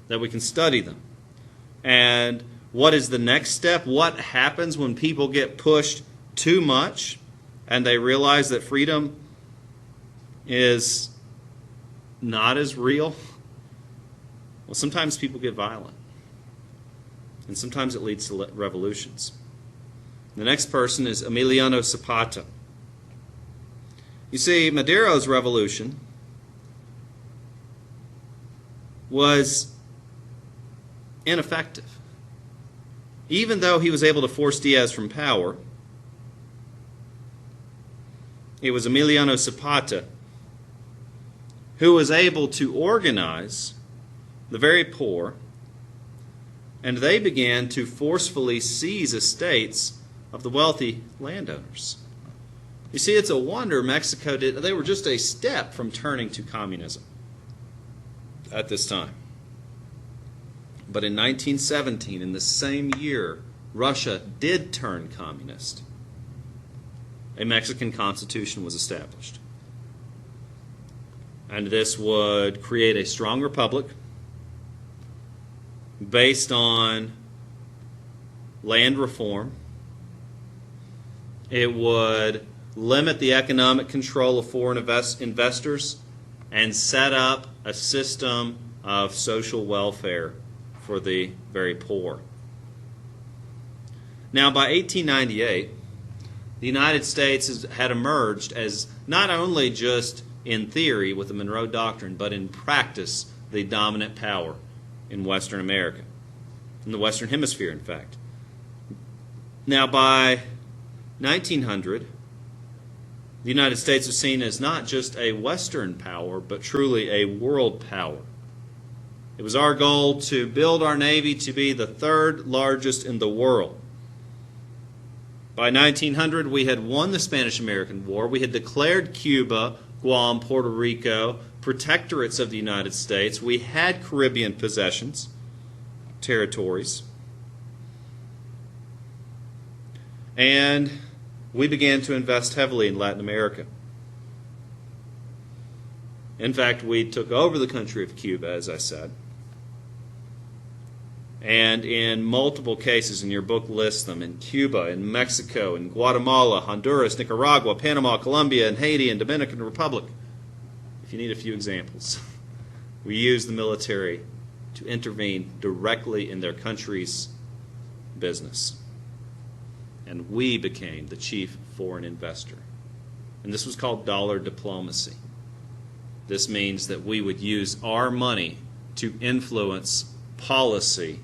that we can study them. And what is the next step? What happens when people get pushed too much and they realize that freedom is not as real? Well, sometimes people get violent. And sometimes it leads to revolutions. The next person is Emiliano Zapata. You see, Medeiro's revolution was ineffective. Even though he was able to force Diaz from power, it was Emiliano Zapata who was able to organize the very poor, and they began to forcefully seize estates of the wealthy landowners. You see, it's a wonder Mexico did. They were just a step from turning to communism at this time. But in 1917, in the same year, Russia did turn communist. A Mexican constitution was established. And this would create a strong republic based on land reform It would limit the economic control of foreign investors and set up a system of social welfare for the very poor. Now, by 1898, the United States had emerged as not only just in theory with the Monroe Doctrine, but in practice the dominant power in Western America, in the Western Hemisphere, in fact. Now, by 1900, the United States was seen as not just a Western power, but truly a world power. It was our goal to build our Navy to be the third largest in the world. By 1900, we had won the Spanish-American War. We had declared Cuba, Guam, Puerto Rico protectorates of the United States. We had Caribbean possessions, territories. And we began to invest heavily in Latin America. In fact, we took over the country of Cuba, as I said. And in multiple cases, and your book lists them, in Cuba, in Mexico, in Guatemala, Honduras, Nicaragua, Panama, Colombia, and Haiti, and Dominican Republic. If you need a few examples. We used the military to intervene directly in their country's business. And we became the chief foreign investor. And this was called dollar diplomacy. This means that we would use our money to influence policy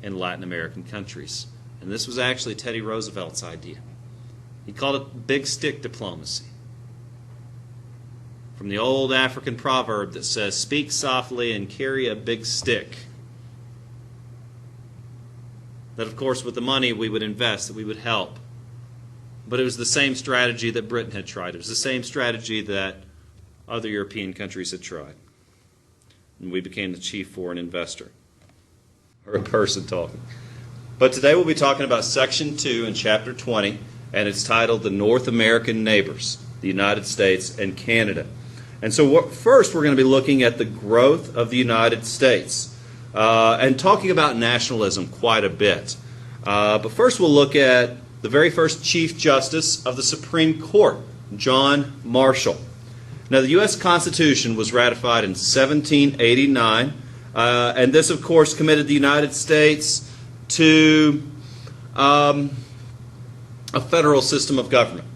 in Latin American countries. And this was actually Teddy Roosevelt's idea. He called it big stick diplomacy. From the old African proverb that says, speak softly and carry a big stick. That, of course, with the money we would invest, that we would help. But it was the same strategy that Britain had tried. It was the same strategy that other European countries had tried. And we became the chief foreign investor. Or a person talking. But today we'll be talking about Section 2 in Chapter 20, and it's titled The North American Neighbors, the United States and Canada. And so first we're going to be looking at the growth of the United States and talking about nationalism quite a bit. But first we'll look at the very first Chief Justice of the Supreme Court, John Marshall. Now, the U.S. Constitution was ratified in 1789, and this, of course, committed the United States to a federal system of government.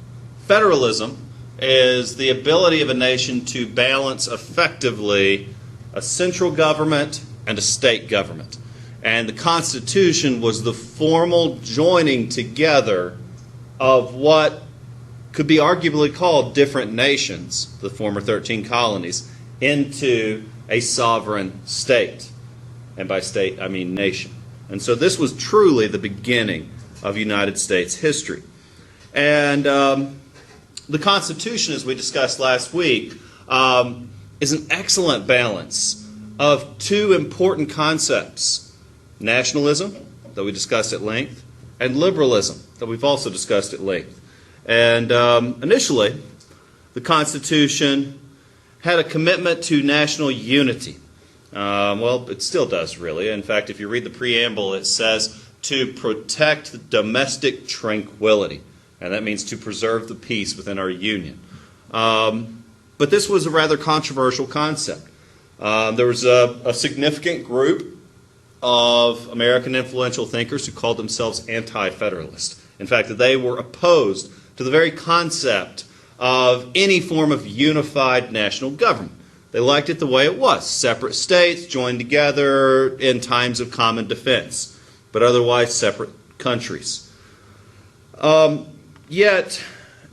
Federalism is the ability of a nation to balance effectively a central government and a state government. And the Constitution was the formal joining together of what could be arguably called different nations, the former 13 colonies, into a sovereign state. And by state, I mean nation. And so this was truly the beginning of United States history. And the Constitution, as we discussed last week, is an excellent balance of two important concepts: nationalism, that we discussed at length, and liberalism, that we've also discussed at length. And initially, the Constitution had a commitment to national unity. Well, it still does, really. In fact, if you read the preamble, it says to protect domestic tranquility. And that means to preserve the peace within our union. But this was a rather controversial concept. There was a significant group of American influential thinkers who called themselves Anti-Federalist. In fact, they were opposed to the very concept of any form of unified national government. They liked it the way it was: separate states joined together in times of common defense, but otherwise separate countries. Yet,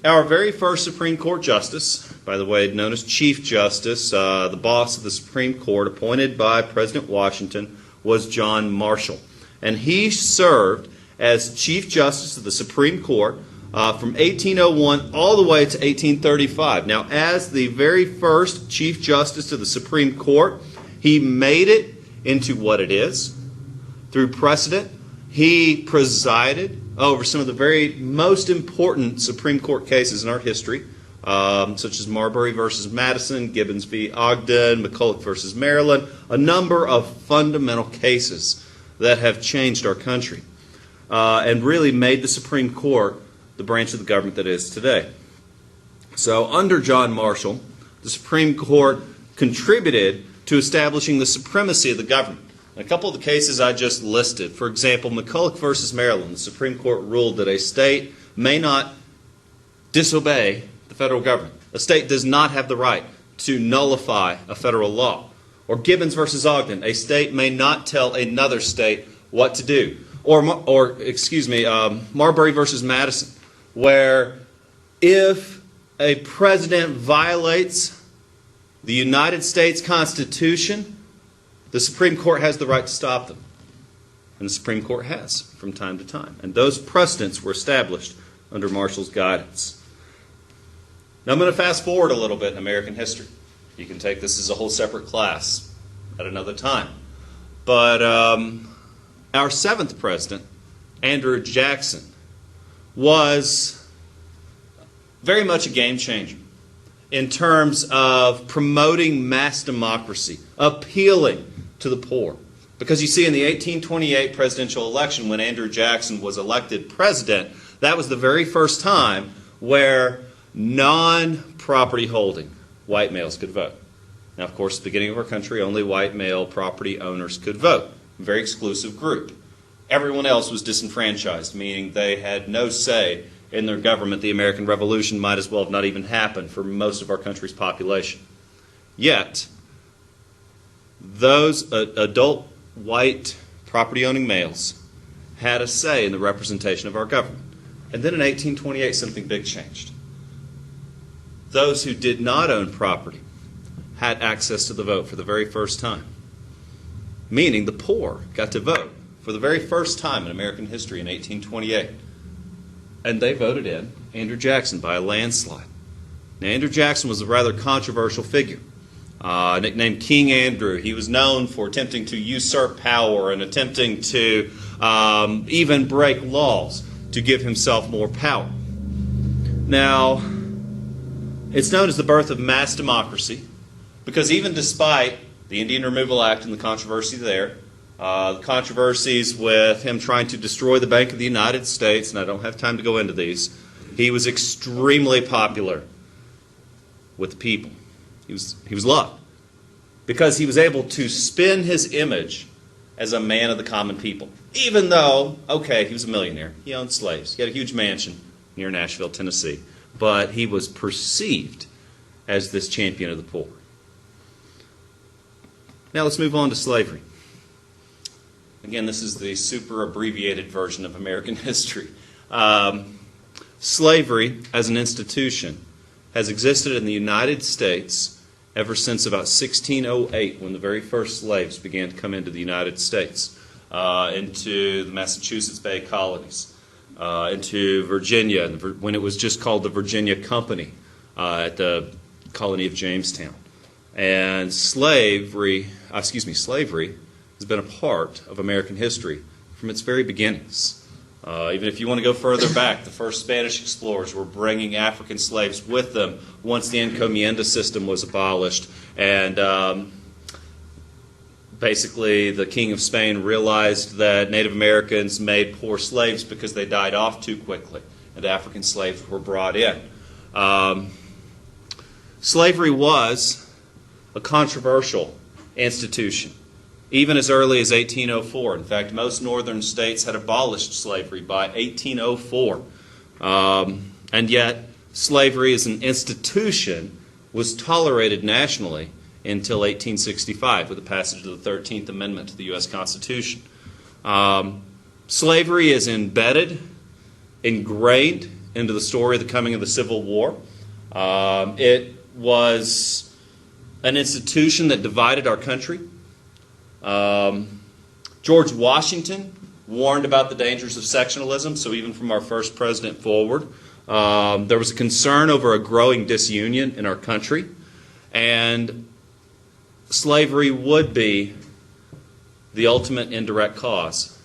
our very first Supreme Court justice, by the way, known as Chief Justice, the boss of the Supreme Court, appointed by President Washington, was John Marshall. And he served as Chief Justice of the Supreme Court from 1801 all the way to 1835. Now, as the very first Chief Justice of the Supreme Court, he made it into what it is through precedent. He presided over some of the very most important Supreme Court cases in our history, such as Marbury versus Madison, Gibbons v. Ogden, McCulloch versus Maryland, a number of fundamental cases that have changed our country and really made the Supreme Court the branch of the government that is today. So under John Marshall, the Supreme Court contributed to establishing the supremacy of the government. A couple of the cases I just listed, for example, McCulloch versus Maryland, the Supreme Court ruled that a state may not disobey the federal government. A state does not have the right to nullify a federal law. Or Gibbons versus Ogden, a state may not tell another state what to do. Or Marbury versus Madison, where if a president violates the United States Constitution, the Supreme Court has the right to stop them. And the Supreme Court has from time to time. And those precedents were established under Marshall's guidance. Now I'm going to fast forward a little bit in American history. You can take this as a whole separate class at another time. But our seventh president, Andrew Jackson, was very much a game changer in terms of promoting mass democracy, appealing to the poor. Because you see, in the 1828 presidential election, when Andrew Jackson was elected president, that was the very first time where non-property holding white males could vote. Now, of course, at the beginning of our country, only white male property owners could vote. A very exclusive group. Everyone else was disenfranchised, meaning they had no say in their government. The American Revolution might as well have not even happened for most of our country's population. Yet, those adult white property-owning males had a say in the representation of our government. And then in 1828, something big changed. Those who did not own property had access to the vote for the very first time. Meaning the poor got to vote for the very first time in American history in 1828. And they voted in Andrew Jackson by a landslide. Now, Andrew Jackson was a rather controversial figure. Nicknamed King Andrew. He was known for attempting to usurp power and attempting to even break laws to give himself more power. Now, it's known as the birth of mass democracy because even despite the Indian Removal Act and the controversy there, the controversies with him trying to destroy the Bank of the United States, and I don't have time to go into these, he was extremely popular with the people. He was loved because he was able to spin his image as a man of the common people. Even though, okay, he was a millionaire. He owned slaves. He had a huge mansion near Nashville, Tennessee. But he was perceived as this champion of the poor. Now let's move on to slavery. Again, this is the super abbreviated version of American history. Slavery as an institution has existed in the United States ever since about 1608, when the very first slaves began to come into the United States, into the Massachusetts Bay colonies, into Virginia, when it was just called the Virginia Company, at the colony of Jamestown. And slavery has been a part of American history from its very beginnings. Even if you want to go further back, the first Spanish explorers were bringing African slaves with them once the encomienda system was abolished. And basically the King of Spain realized that Native Americans made poor slaves because they died off too quickly, and African slaves were brought in. Slavery was a controversial institution, even as early as 1804. In fact, most northern states had abolished slavery by 1804. And yet, slavery as an institution was tolerated nationally until 1865 with the passage of the 13th Amendment to the U.S. Constitution. Slavery is embedded, ingrained into the story of the coming of the Civil War. It was an institution that divided our country. George Washington warned about the dangers of sectionalism, so even from our first president forward, there was a concern over a growing disunion in our country, and slavery would be the ultimate indirect cause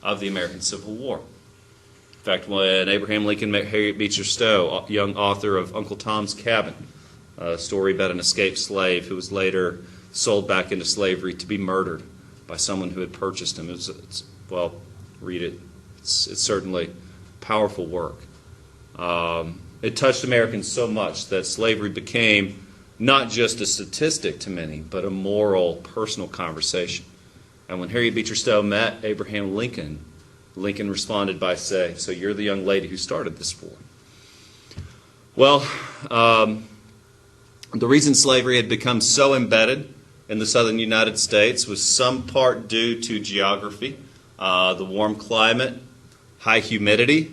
of the American Civil War. In fact, when Abraham Lincoln met Harriet Beecher Stowe, young author of Uncle Tom's Cabin, a story about an escaped slave who was later sold back into slavery to be murdered by someone who had purchased him. Well, read it. It's certainly powerful work. It touched Americans so much that slavery became not just a statistic to many, but a moral, personal conversation. And when Harriet Beecher Stowe met Abraham Lincoln, Lincoln responded by saying, "So you're the young lady who started this war." Well, the reason slavery had become so embedded in the southern United States was some part due to geography, the warm climate, high humidity,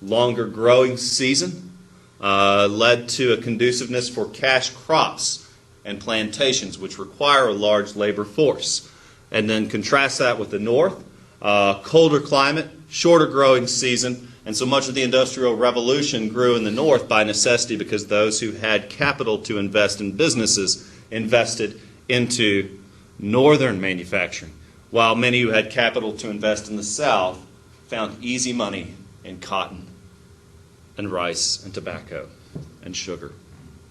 longer growing season, led to a conduciveness for cash crops and plantations, which require a large labor force. And then contrast that with the north, colder climate, shorter growing season, and so much of the Industrial Revolution grew in the north by necessity because those who had capital to invest in businesses invested into northern manufacturing, while many who had capital to invest in the south found easy money in cotton and rice and tobacco and sugar,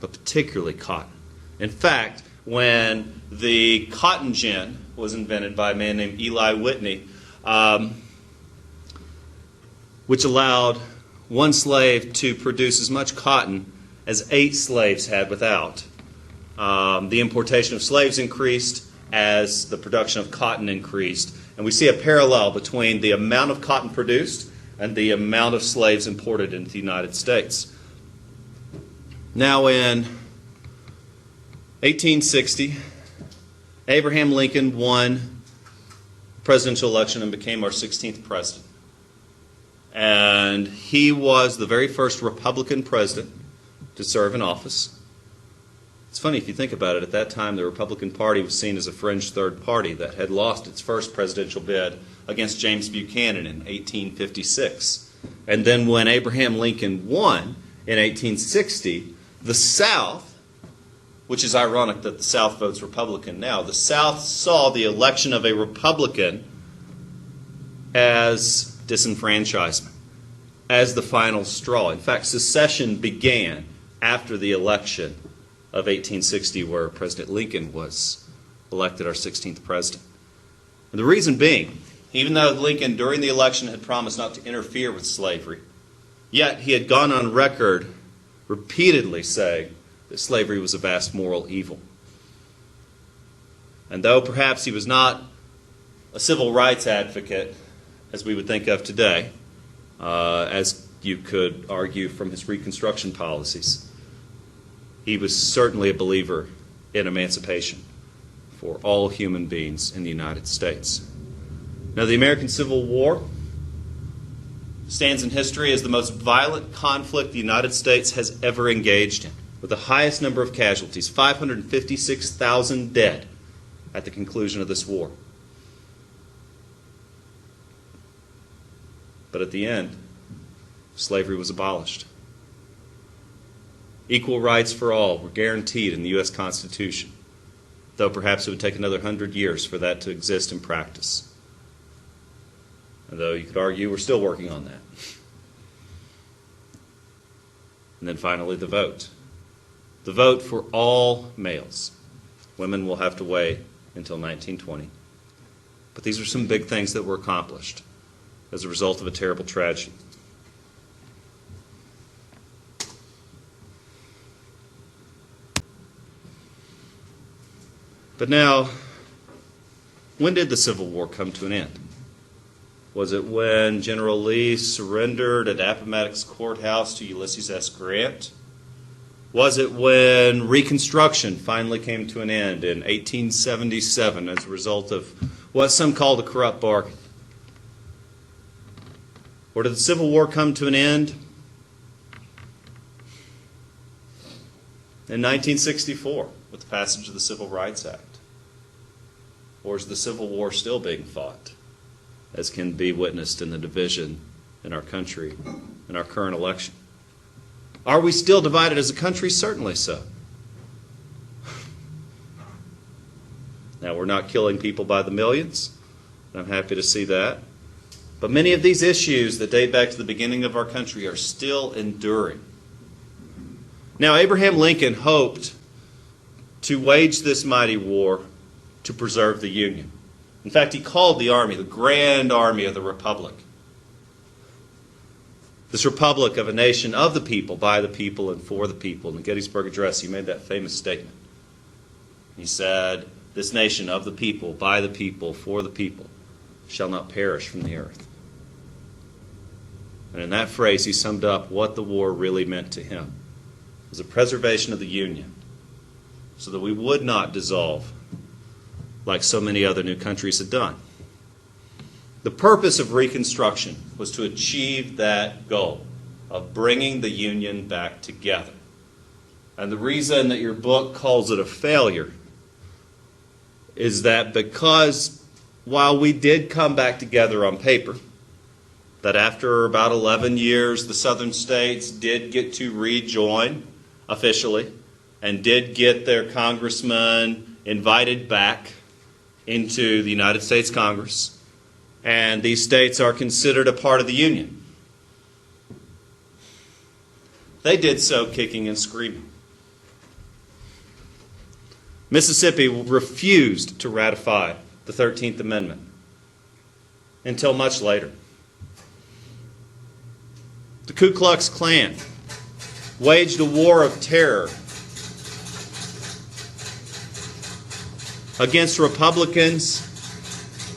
but particularly cotton. In fact, when the cotton gin was invented by a man named Eli Whitney, which allowed one slave to produce as much cotton as 8 slaves had without. The importation of slaves increased as the production of cotton increased. And we see a parallel between the amount of cotton produced and the amount of slaves imported into the United States. Now in 1860, Abraham Lincoln won the presidential election and became our 16th president. And he was the very first Republican president to serve in office. It's funny if you think about it. At that time, the Republican Party was seen as a fringe third party that had lost its first presidential bid against James Buchanan in 1856. And then when Abraham Lincoln won in 1860, the South, which is ironic that the South votes Republican now, the South saw the election of a Republican as disenfranchisement, as the final straw. In fact, secession began after the election of 1860, where President Lincoln was elected our 16th president. And the reason being, even though Lincoln during the election had promised not to interfere with slavery, yet he had gone on record repeatedly saying that slavery was a vast moral evil. And though perhaps he was not a civil rights advocate, as we would think of today, as you could argue from his Reconstruction policies, he was certainly a believer in emancipation for all human beings in the United States. Now, the American Civil War stands in history as the most violent conflict the United States has ever engaged in, with the highest number of casualties, 556,000 dead at the conclusion of this war. But at the end, slavery was abolished. Equal rights for all were guaranteed in the U.S. Constitution, though perhaps it would take another 100 years for that to exist in practice. Although you could argue we're still working on that. And then finally, the vote. The vote for all males. Women will have to wait until 1920. But these are some big things that were accomplished as a result of a terrible tragedy. But now, when did the Civil War come to an end? Was it when General Lee surrendered at Appomattox Courthouse to Ulysses S. Grant? Was it when Reconstruction finally came to an end in 1877 as a result of what some called a corrupt bargain? Or did the Civil War come to an end in 1964 with the passage of the Civil Rights Act? Or is the Civil War still being fought, as can be witnessed in the division in our country in our current election? Are we still divided as a country? Certainly so. Now, we're not killing people by the millions, and I'm happy to see that. But many of these issues that date back to the beginning of our country are still enduring. Now, Abraham Lincoln hoped to wage this mighty war to preserve the Union. In fact, he called the Army the Grand Army of the Republic. This republic of a nation of the people, by the people, and for the people. In the Gettysburg Address, he made that famous statement. He said, "This nation of the people, by the people, for the people, shall not perish from the earth." And in that phrase, he summed up what the war really meant to him. It was a preservation of the Union, so that we would not dissolve like so many other new countries had done. The purpose of Reconstruction was to achieve that goal of bringing the Union back together. And the reason that your book calls it a failure is that because while we did come back together on paper, that after about 11 years the southern states did get to rejoin officially and did get their congressmen invited back into the United States Congress, and these states are considered a part of the Union. They did so kicking and screaming. Mississippi refused to ratify the 13th Amendment until much later. The Ku Klux Klan waged a war of terror against Republicans,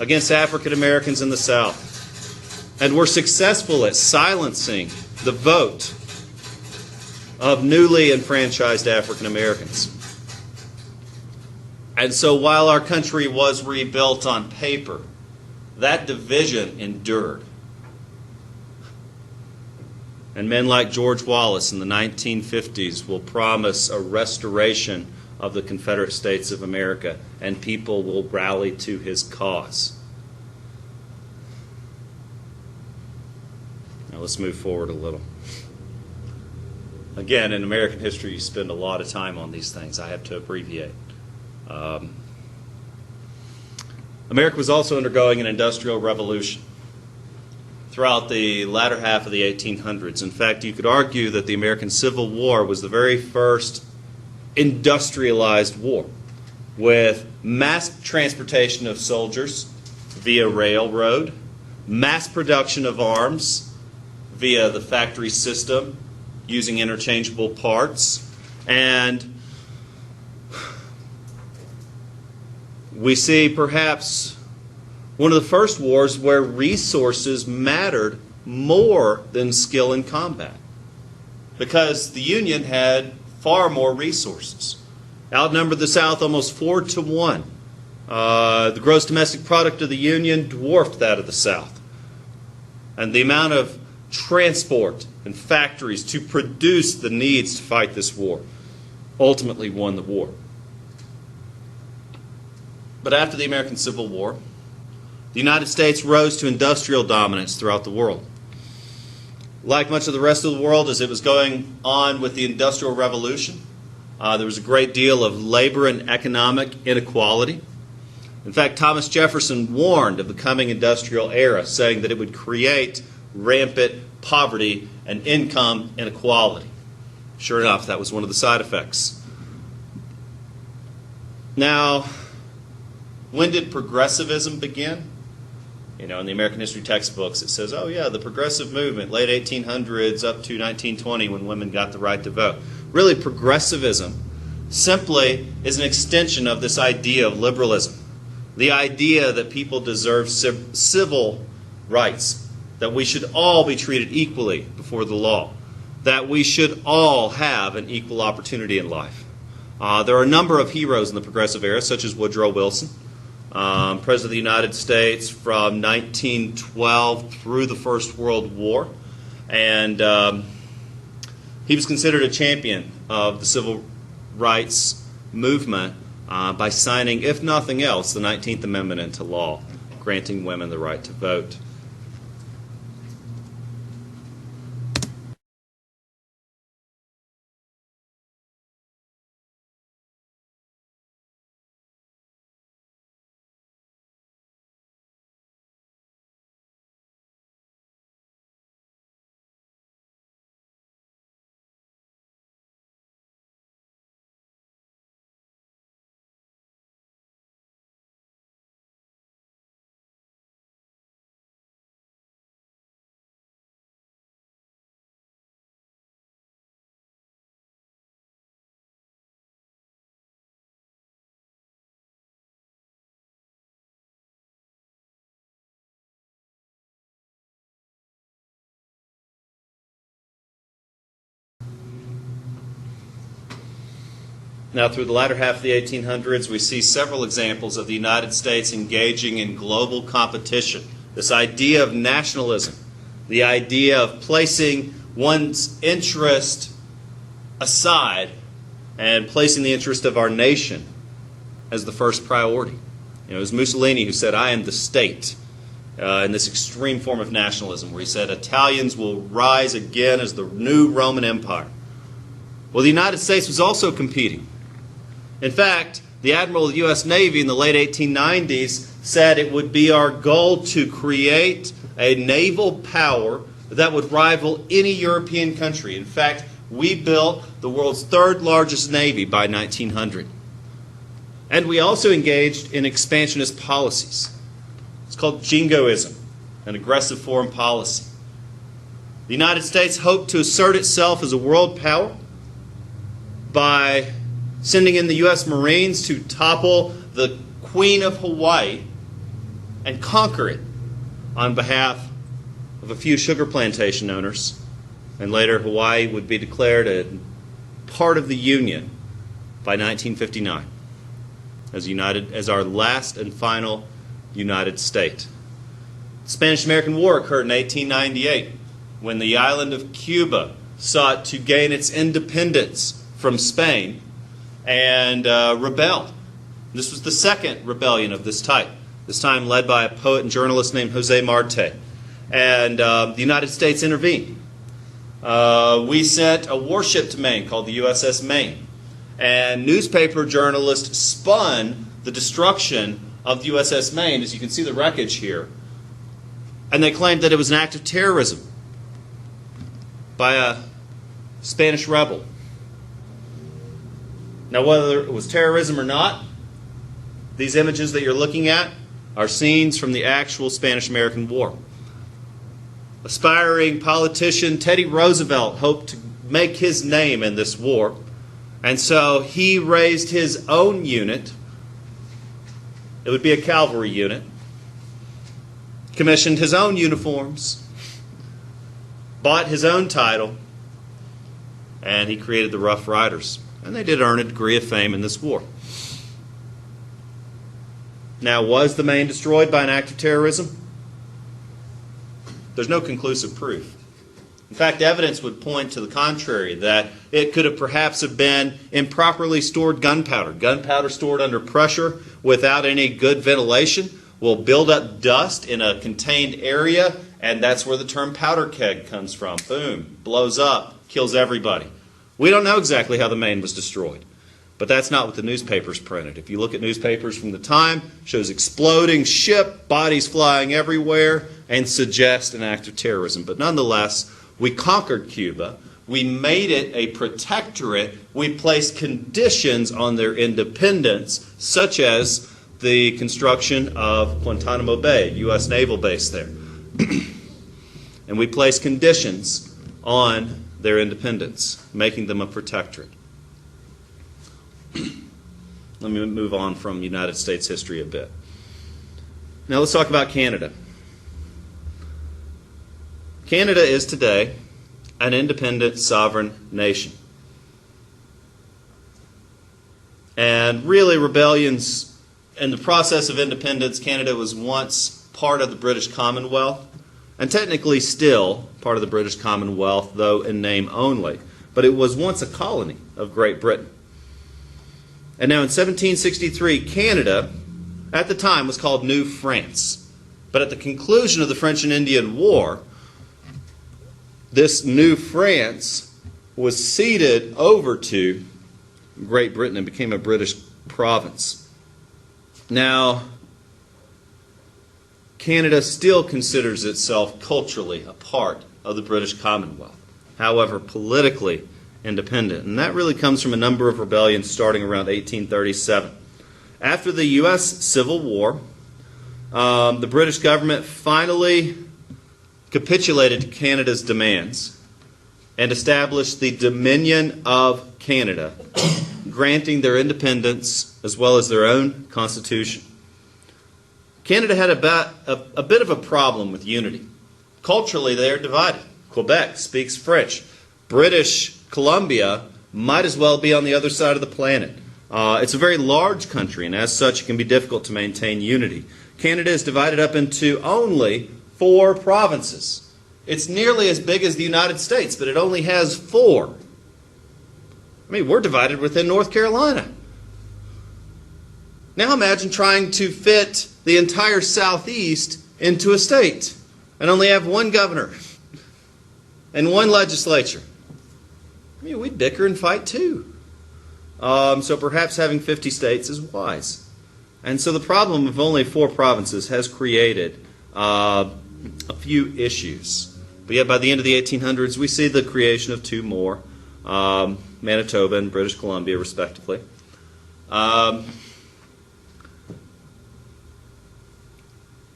against African Americans in the South, and were successful at silencing the vote of newly enfranchised African Americans. And so while our country was rebuilt on paper, that division endured. And men like George Wallace in the 1950s will promise a restoration of the Confederate States of America, and people will rally to his cause. Now let's move forward a little. Again, in American history, you spend a lot of time on these things. I have to abbreviate. America was also undergoing an industrial revolution throughout the latter half of the 1800s. In fact, you could argue that the American Civil War was the very first industrialized war, with mass transportation of soldiers via railroad, mass production of arms via the factory system using interchangeable parts, and we see perhaps one of the first wars where resources mattered more than skill in combat, because the Union had far more resources. Outnumbered the South almost 4-1. The gross domestic product of the Union dwarfed that of the South. And the amount of transport and factories to produce the needs to fight this war ultimately won the war. But after the American Civil War, the United States rose to industrial dominance throughout the world. Like much of the rest of the world, as it was going on with the Industrial Revolution, there was a great deal of labor and economic inequality. In fact, Thomas Jefferson warned of the coming industrial era, saying that it would create rampant poverty and income inequality. Sure enough, that was one of the side effects. Now, when did progressivism begin? You know, in the American history textbooks, it says, oh yeah, the progressive movement, late 1800s up to 1920 when women got the right to vote. Really, progressivism simply is an extension of this idea of liberalism. The idea that people deserve civil rights, that we should all be treated equally before the law, that we should all have an equal opportunity in life. There are a number of heroes in the progressive era, such as Woodrow Wilson, President of the United States from 1912 through the First World War. And he was considered a champion of the civil rights movement by signing, if nothing else, the 19th Amendment into law, granting women the right to vote. Now, through the latter half of the 1800s, we see several examples of the United States engaging in global competition. This idea of nationalism, the idea of placing one's interest aside and placing the interest of our nation as the first priority. It was Mussolini who said, "I am the state," in this extreme form of nationalism, where he said, Italians will rise again as the new Roman Empire. Well, the United States was also competing. In fact, the Admiral of the U.S. Navy in the late 1890s said it would be our goal to create a naval power that would rival any European country. In fact, we built the world's third largest navy by 1900. And we also engaged in expansionist policies. It's called jingoism, an aggressive foreign policy. The United States hoped to assert itself as a world power by sending in the U.S. Marines to topple the Queen of Hawaii and conquer it on behalf of a few sugar plantation owners. And later, Hawaii would be declared a part of the Union by 1959 as our last and final United State. The Spanish-American War occurred in 1898 when the island of Cuba sought to gain its independence from Spain and rebelled. This was the second rebellion of this type, this time led by a poet and journalist named Jose Marte. And the United States intervened. We sent a warship to Maine called the USS Maine. And newspaper journalists spun the destruction of the USS Maine, as you can see the wreckage here. And they claimed that it was an act of terrorism by a Spanish rebel. Now, whether it was terrorism or not, these images that you're looking at are scenes from the actual Spanish-American War. Aspiring politician Teddy Roosevelt hoped to make his name in this war, and so he raised his own unit. It would be a cavalry unit. Commissioned his own uniforms, bought his own title, and he created the Rough Riders. And they did earn a degree of fame in this war. Now, was the Maine destroyed by an act of terrorism? There's no conclusive proof. In fact, evidence would point to the contrary, that it could have perhaps have been improperly stored gunpowder. Gunpowder stored under pressure without any good ventilation will build up dust in a contained area, and that's where the term powder keg comes from. Boom, blows up, kills everybody. We don't know exactly how the Maine was destroyed, but that's not what the newspapers printed. If you look at newspapers from the time, it shows exploding ship, bodies flying everywhere, and suggest an act of terrorism. But nonetheless, we conquered Cuba. We made it a protectorate. We placed conditions on their independence, such as the construction of Guantanamo Bay, a U.S. naval base there. And we placed conditions on their independence, making them a protectorate. Let me move on from United States history a bit. Now let's talk about Canada. Canada is today an independent sovereign nation. And really, rebellions in the process of independence, Canada was once part of the British Commonwealth, and technically still part of the British Commonwealth, though in name only. But it was once a colony of Great Britain. And now in 1763, Canada, at the time, was called New France. But at the conclusion of the French and Indian War, this New France was ceded over to Great Britain and became a British province. Now, Canada still considers itself culturally a part of the British Commonwealth, however politically independent. And that really comes from a number of rebellions starting around 1837. After the U.S. Civil War, the British government finally capitulated to Canada's demands and established the Dominion of Canada, granting their independence as well as their own constitution. Canada had a bit of a problem with unity. Culturally, they are divided. Quebec speaks French. British Columbia might as well be on the other side of the planet. It's a very large country, and as such, it can be difficult to maintain unity. Canada is divided up into only 4 provinces. It's nearly as big as the United States, but it only has 4. I mean, we're divided within North Carolina. Now imagine trying to fit the entire Southeast into a state and only have 1 governor and 1 legislature. I mean, we'd bicker and fight too. So perhaps having 50 states is wise. And so the problem of only 4 provinces has created a few issues. But yet by the end of the 1800s, we see the creation of 2 more, Manitoba and British Columbia, respectively.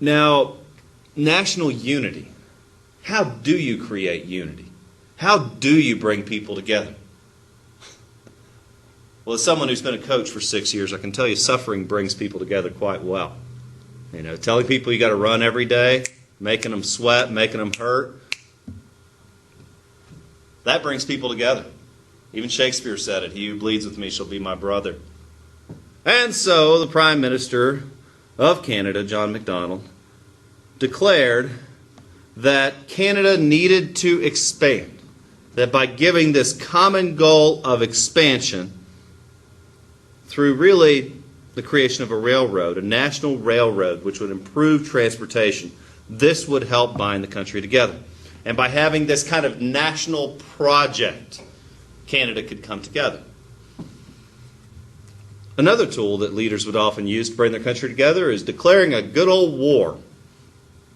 Now, national unity. How do you create unity? How do you bring people together? Well, as someone who's been a coach for 6 years, I can tell you suffering brings people together quite well. You know, telling people you got to run every day, making them sweat, making them hurt, that brings people together. Even Shakespeare said it, "He who bleeds with me shall be my brother." And so the Prime Minister of Canada, John Macdonald, declared that Canada needed to expand, that by giving this common goal of expansion through really the creation of a railroad, a national railroad which would improve transportation, this would help bind the country together. And by having this kind of national project, Canada could come together. Another tool that leaders would often use to bring their country together is declaring a good old war.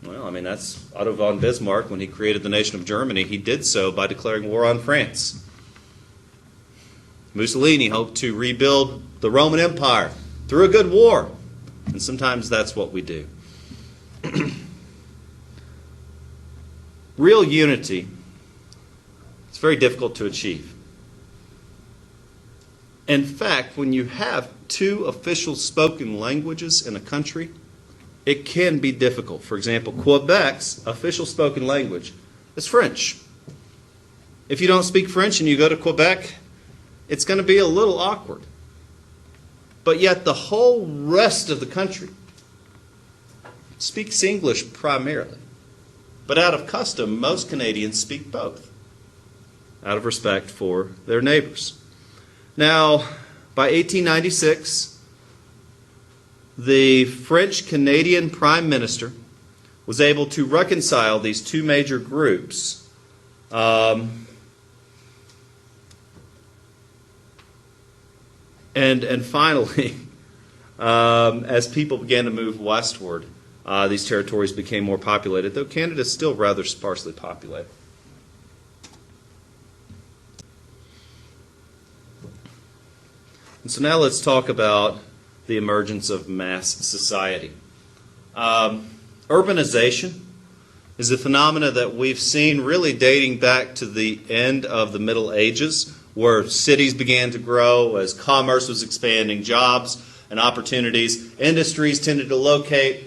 Well, I mean, that's Otto von Bismarck, when he created the nation of Germany, he did so by declaring war on France. Mussolini hoped to rebuild the Roman Empire through a good war. And sometimes that's what we do. Real unity is very difficult to achieve. In fact, when you have 2 official spoken languages in a country, it can be difficult. For example, Quebec's official spoken language is French. If you don't speak French and you go to Quebec, it's going to be a little awkward. But yet the whole rest of the country speaks English primarily. But out of custom, most Canadians speak both, out of respect for their neighbors. Now, by 1896, the French-Canadian Prime Minister was able to reconcile these 2 major groups. And finally, as people began to move westward, these territories became more populated, though Canada is still rather sparsely populated. And so now let's talk about the emergence of mass society. Urbanization is a phenomena that we've seen really dating back to the end of the Middle Ages, where cities began to grow as commerce was expanding, jobs and opportunities. Industries tended to locate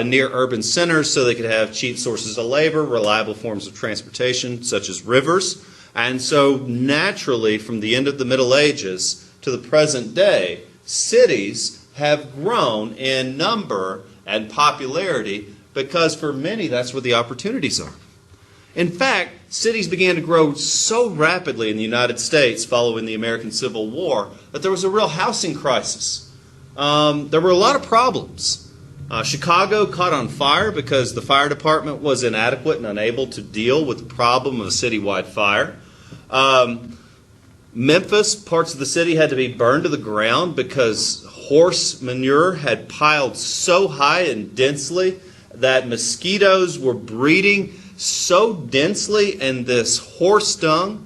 near urban centers so they could have cheap sources of labor, reliable forms of transportation, such as rivers. And so naturally, from the end of the Middle Ages to the present day, cities have grown in number and popularity because for many that's where the opportunities are. In fact, cities began to grow so rapidly in the United States following the American Civil War that there was a real housing crisis. There were a lot of problems. Chicago caught on fire because the fire department was inadequate and unable to deal with the problem of a citywide fire. Memphis, parts of the city had to be burned to the ground because horse manure had piled so high and densely that mosquitoes were breeding so densely in this horse dung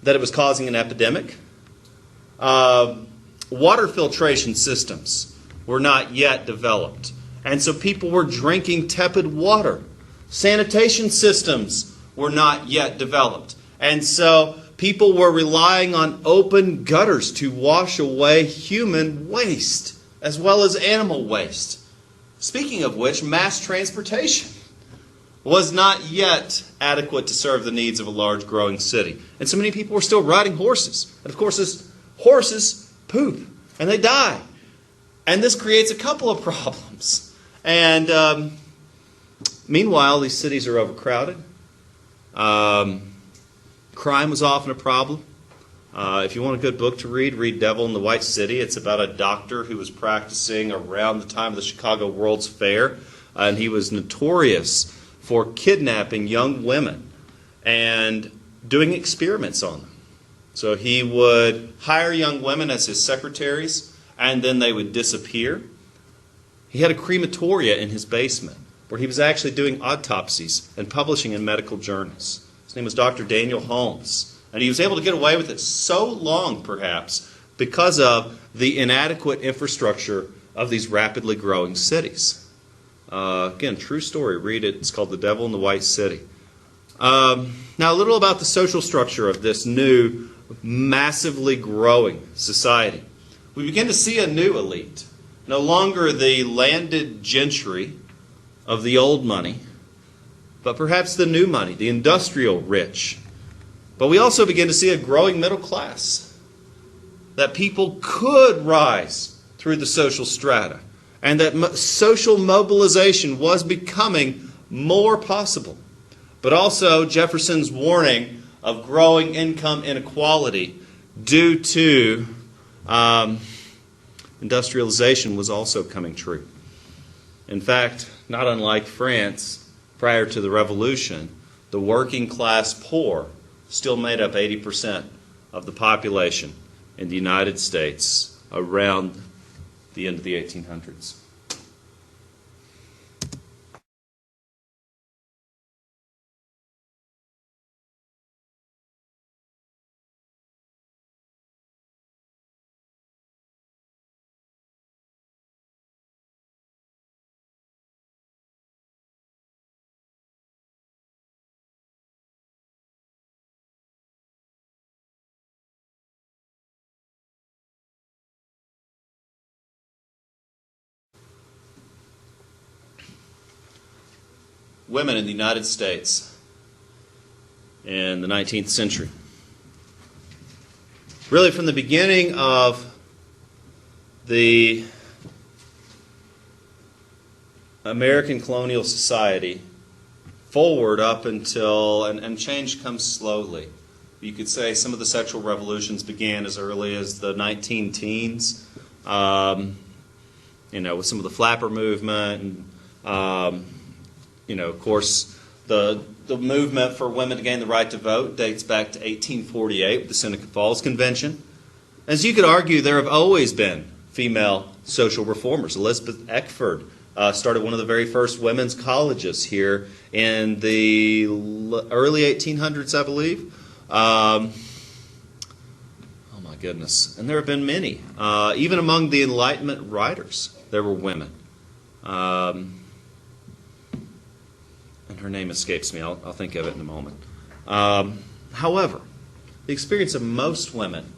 that it was causing an epidemic. Water filtration systems were not yet developed, and so people were drinking tepid water. Sanitation systems were not yet developed, and so people were relying on open gutters to wash away human waste as well as animal waste. Speaking of which, mass transportation. was not yet adequate to serve the needs of a large growing city. And so many people were still riding horses. And of course, these horses poop and they die. And this creates a couple of problems. And meanwhile, these cities are overcrowded. Crime was often a problem. If you want a good book to read Devil in the White City. It's about a doctor who was practicing around the time of the Chicago World's Fair. And he was notorious for kidnapping young women and doing experiments on them. So he would hire young women as his secretaries, and then they would disappear. He had a crematoria in his basement where he was actually doing autopsies and publishing in medical journals. His name was Dr. Daniel Holmes. And he was able to get away with it so long, perhaps, because of the inadequate infrastructure of these rapidly growing cities. Again, true story. Read it. It's called The Devil in the White City. Now, a little about the social structure of this new, massively growing society. We begin to see a new elite. No longer the landed gentry of the old money, but perhaps the new money, the industrial rich. But we also begin to see a growing middle class. That people could rise through the social strata. And that social mobilization was becoming more possible. But also Jefferson's warning of growing income inequality due to industrialization was also coming true. In fact, not unlike France, prior to the Revolution, the working class poor still made up 80% of the population in the United States around the end of the 1800s. Women in the United States in the 19th century. Really, from the beginning of the American colonial society forward up until, and change comes slowly. You could say some of the sexual revolutions began as early as the 19-teens, with some of the flapper movement and of course, the movement for women to gain the right to vote dates back to 1848 with the Seneca Falls Convention. As you could argue, there have always been female social reformers. Elizabeth Eckford started one of the very first women's colleges here in the early 1800s, I believe. Oh my goodness. And there have been many. Even among the Enlightenment writers, there were women. And her name escapes me. I'll think of it in a moment. However, the experience of most women...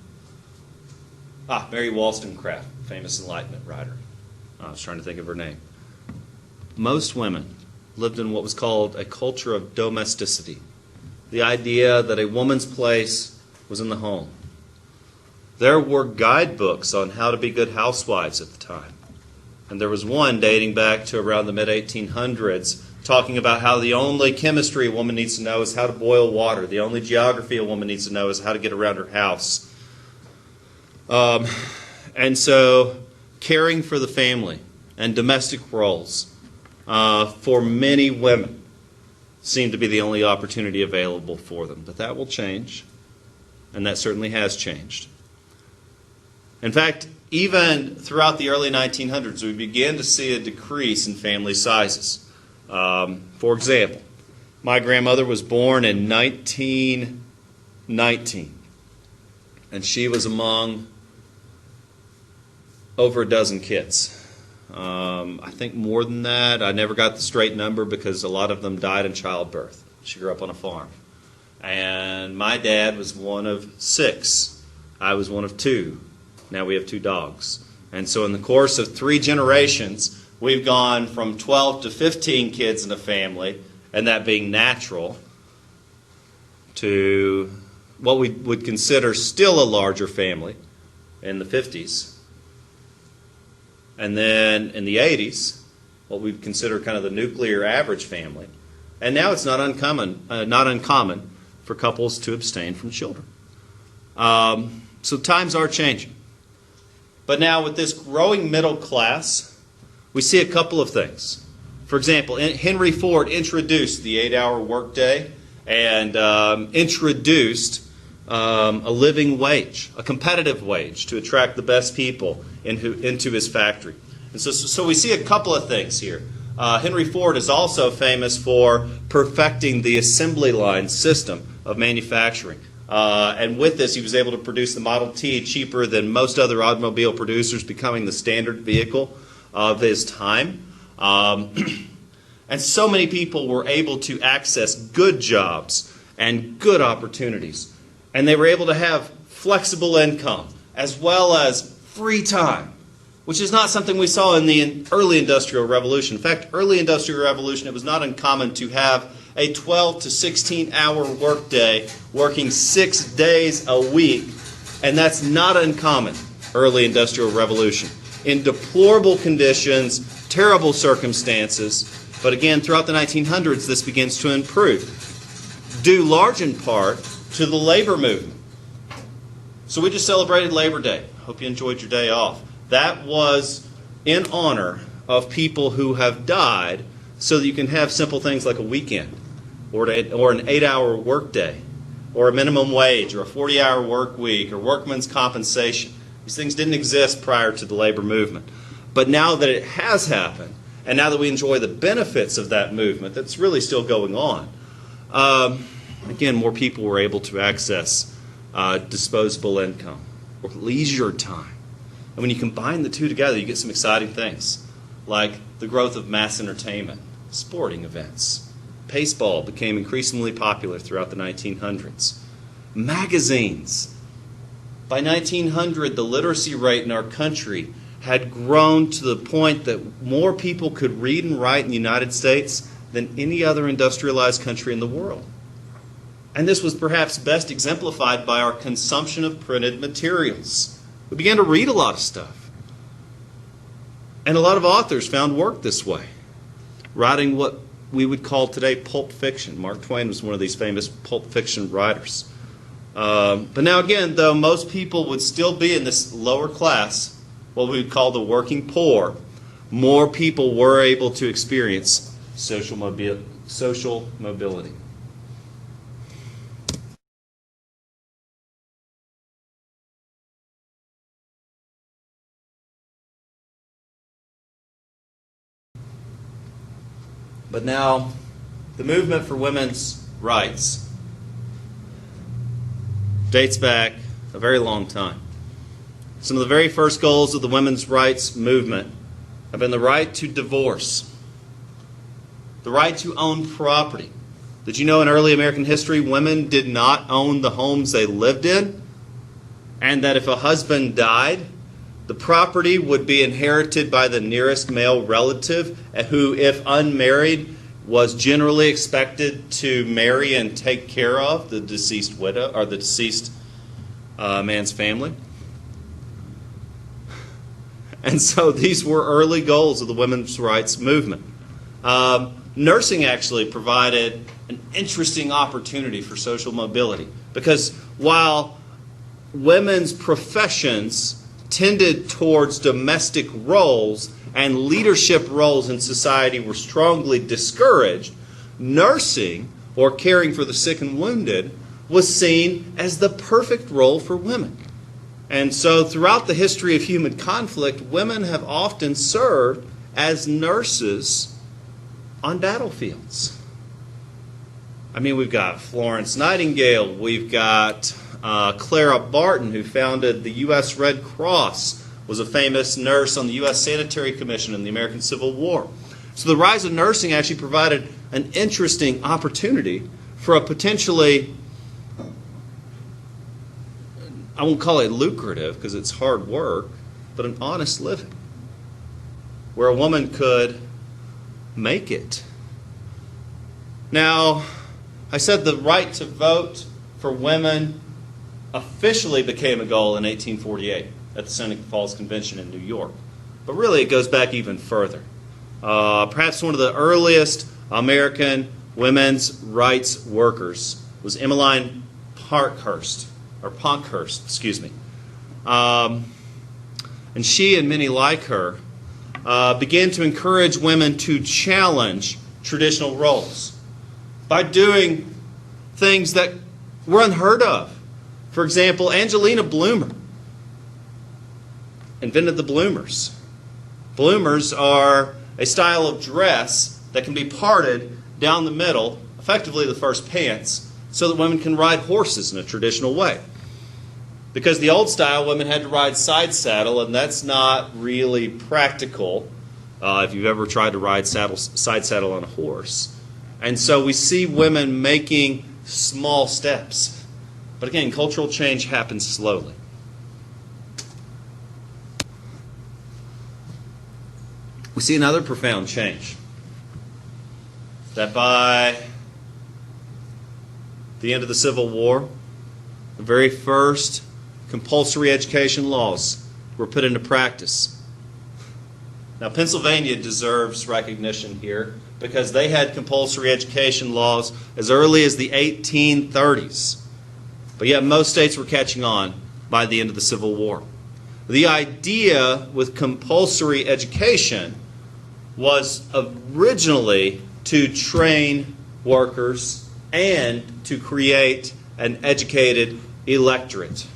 Mary Wollstonecraft, famous Enlightenment writer. I was trying to think of her name. Most women lived in what was called a culture of domesticity. The idea that a woman's place was in the home. There were guidebooks on how to be good housewives at the time. And there was one dating back to around the mid-1800s talking about how the only chemistry a woman needs to know is how to boil water. The only geography a woman needs to know is how to get around her house. And so caring for the family and domestic roles for many women seemed to be the only opportunity available for them. But that will change, and that certainly has changed. In fact, even throughout the early 1900s, we began to see a decrease in family sizes. For example, my grandmother was born in 1919, and she was among over a dozen kids. I think more than that. I never got the straight number because a lot of them died in childbirth. She grew up on a farm. And my dad was one of 6. I was one of 2. Now we have 2 dogs. And so in the course of 3 generations, we've gone from 12 to 15 kids in a family, and that being natural, to what we would consider still a larger family in the 50s. And then in the 80s, what we'd consider kind of the nuclear average family. And now it's not uncommon for couples to abstain from children. So times are changing. But now with this growing middle class, we see a couple of things. For example, Henry Ford introduced the 8-hour workday and introduced a living wage, a competitive wage, to attract the best people into his factory. And so we see a couple of things here. Henry Ford is also famous for perfecting the assembly line system of manufacturing. And with this, he was able to produce the Model T cheaper than most other automobile producers, becoming the standard vehicle of his time. And so many people were able to access good jobs and good opportunities. And they were able to have flexible income as well as free time, which is not something we saw in the early Industrial Revolution. In fact, early Industrial Revolution, it was not uncommon to have a 12 to 16-hour workday, working 6 days a week, and that's not uncommon, early Industrial Revolution. In deplorable conditions, terrible circumstances, but again, throughout the 1900s, this begins to improve, due large in part to the labor movement. So we just celebrated Labor Day. Hope you enjoyed your day off. That was in honor of people who have died so that you can have simple things like a weekend or an 8-hour workday or a minimum wage or a 40-hour work week or workman's compensation. These things didn't exist prior to the labor movement. But now that it has happened, and now that we enjoy the benefits of that movement that's really still going on, again, more people were able to access disposable income or leisure time. And when you combine the two together, you get some exciting things, like the growth of mass entertainment, sporting events. Baseball became increasingly popular throughout the 1900s. Magazines. By 1900, the literacy rate in our country had grown to the point that more people could read and write in the United States than any other industrialized country in the world. And this was perhaps best exemplified by our consumption of printed materials. We began to read a lot of stuff. And a lot of authors found work this way, writing what we would call today pulp fiction. Mark Twain was one of these famous pulp fiction writers. But now again, though most people would still be in this lower class, what we would call the working poor, more people were able to experience social mobility. But now, the movement for women's rights dates back a very long time. Some of the very first goals of the women's rights movement have been the right to divorce, the right to own property. Did you know in early American history, women did not own the homes they lived in? And that if a husband died, the property would be inherited by the nearest male relative, who, if unmarried, was generally expected to marry and take care of the deceased widow or the deceased man's family. And so these were early goals of the women's rights movement. Nursing actually provided an interesting opportunity for social mobility, because while women's professions tended towards domestic roles and leadership roles in society were strongly discouraged, nursing, or caring for the sick and wounded, was seen as the perfect role for women. And so throughout the history of human conflict, women have often served as nurses on battlefields. I mean, we've got Florence Nightingale, we've got Clara Barton, who founded the U.S. Red Cross, was a famous nurse on the U.S. Sanitary Commission in the American Civil War. So the rise of nursing actually provided an interesting opportunity for a potentially, I won't call it lucrative because it's hard work, but an honest living, where a woman could make it. Now, I said the right to vote for women officially became a goal in 1848 at the Seneca Falls Convention in New York. But really, it goes back even further. Perhaps one of the earliest American women's rights workers was Emmeline Parkhurst, and she and many like her began to encourage women to challenge traditional roles by doing things that were unheard of. For example, Angelina Bloomer invented the bloomers. Bloomers are a style of dress that can be parted down the middle, effectively the first pants, so that women can ride horses in a traditional way. Because the old style, women had to ride side saddle, and that's not really practical if you've ever tried to ride side saddle on a horse. And so we see women making small steps. But again, cultural change happens slowly. We see another profound change. That by the end of the Civil War, the very first compulsory education laws were put into practice. Now, Pennsylvania deserves recognition here because they had compulsory education laws as early as the 1830s. But yet most states were catching on by the end of the Civil War. The idea with compulsory education was originally to train workers and to create an educated electorate.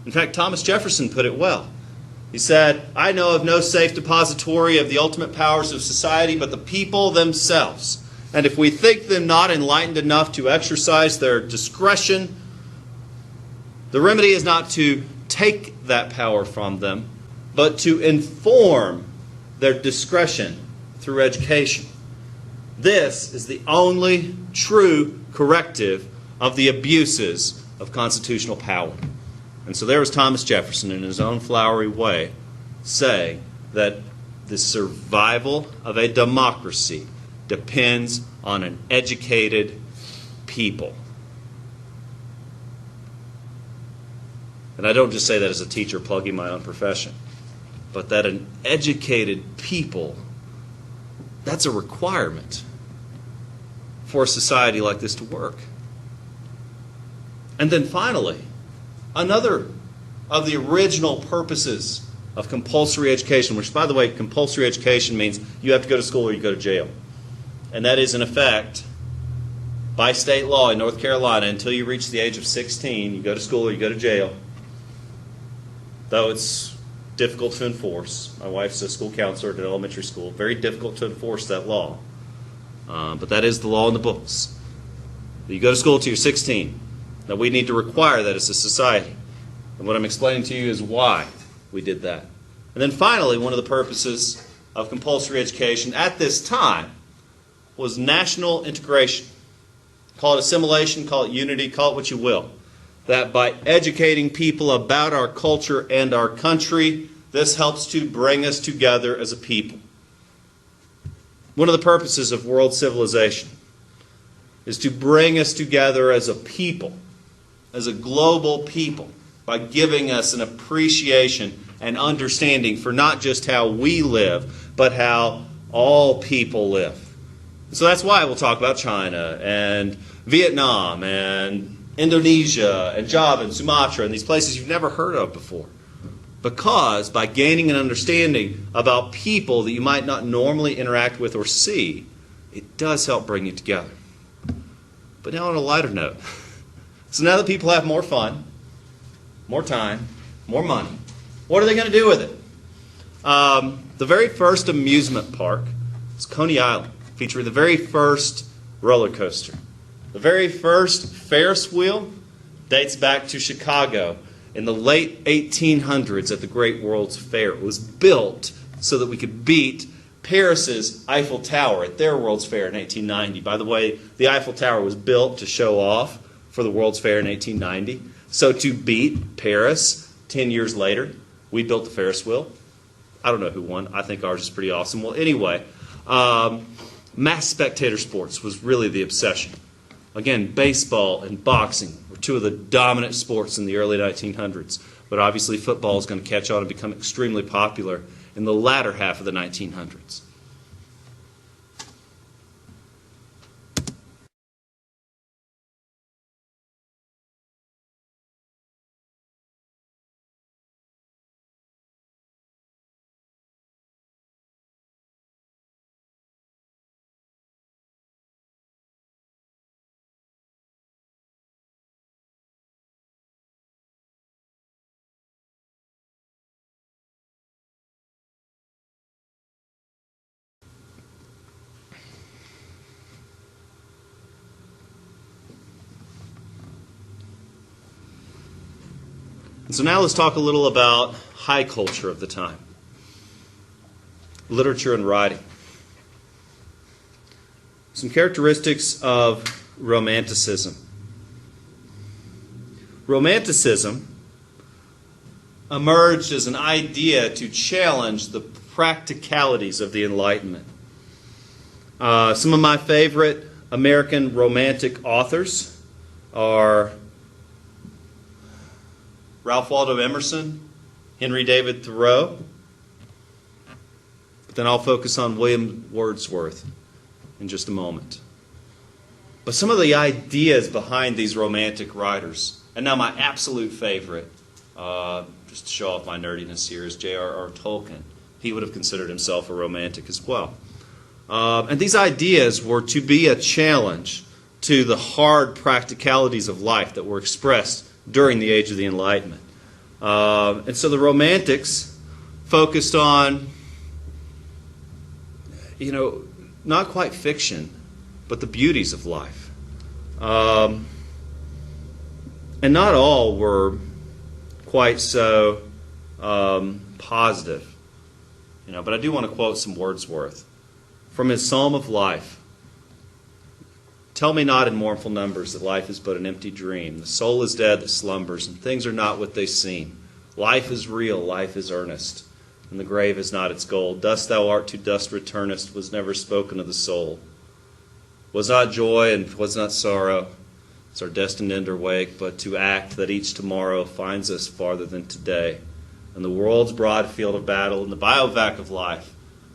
In fact, Thomas Jefferson put it well. He said, "I know of no safe depository of the ultimate powers of society but the people themselves. And if we think them not enlightened enough to exercise their discretion, the remedy is not to take that power from them, but to inform their discretion through education. This is the only true corrective of the abuses of constitutional power." And so there was Thomas Jefferson in his own flowery way saying that the survival of a democracy depends on an educated people. And I don't just say that as a teacher plugging my own profession, but that an educated people, that's a requirement for a society like this to work. And then finally, another of the original purposes of compulsory education, which, by the way, compulsory education means you have to go to school or you go to jail. And that is, in effect, by state law in North Carolina, until you reach the age of 16, you go to school or you go to jail. Though it's difficult to enforce. My wife's a school counselor at an elementary school. Very difficult to enforce that law. But that is the law in the books. You go to school till you're 16. Now, we need to require that as a society. And what I'm explaining to you is why we did that. And then finally, one of the purposes of compulsory education at this time was national integration. Call it assimilation, call it unity, call it what you will. That by educating people about our culture and our country, this helps to bring us together as a people. One of the purposes of world civilization is to bring us together as a people, as a global people, by giving us an appreciation and understanding for not just how we live, but how all people live. So that's why we'll talk about China and Vietnam and Indonesia and Java and Sumatra and these places you've never heard of before. Because by gaining an understanding about people that you might not normally interact with or see, it does help bring you together. But now on a lighter note. So now that people have more fun, more time, more money, what are they going to do with it? The very first amusement park is Coney Island, featuring the very first roller coaster. The very first Ferris wheel dates back to Chicago in the late 1800s at the Great World's Fair. It was built so that we could beat Paris's Eiffel Tower at their World's Fair in 1890. By the way, the Eiffel Tower was built to show off for the World's Fair in 1890. So to beat Paris 10 years later, we built the Ferris wheel. I don't know who won. I think ours is pretty awesome. Well, anyway, Mass spectator sports was really the obsession. Again, baseball and boxing were two of the dominant sports in the early 1900s. But obviously football is going to catch on and become extremely popular in the latter half of the 1900s. And so now let's talk a little about high culture of the time. Literature and writing. Some characteristics of Romanticism. Romanticism emerged as an idea to challenge the practicalities of the Enlightenment. Some of my favorite American Romantic authors are Ralph Waldo Emerson, Henry David Thoreau. But then I'll focus on William Wordsworth in just a moment. But some of the ideas behind these Romantic writers, and now my absolute favorite, just to show off my nerdiness here, is J.R.R. Tolkien. He would have considered himself a Romantic as well. And these ideas were to be a challenge to the hard practicalities of life that were expressed during the Age of the Enlightenment. And so the Romantics focused on, not quite fiction, but the beauties of life. And not all were quite so positive. But I do want to quote some Wordsworth. From his Psalm of Life, "Tell me not in mournful numbers that life is but an empty dream. The soul is dead that slumbers, and things are not what they seem. Life is real, life is earnest, and the grave is not its goal. Dust thou art, to dust returnest, was never spoken of the soul. Was not joy and was not sorrow, it's our destined end or wake, but to act that each tomorrow finds us farther than today. In the world's broad field of battle, in the biovac of life,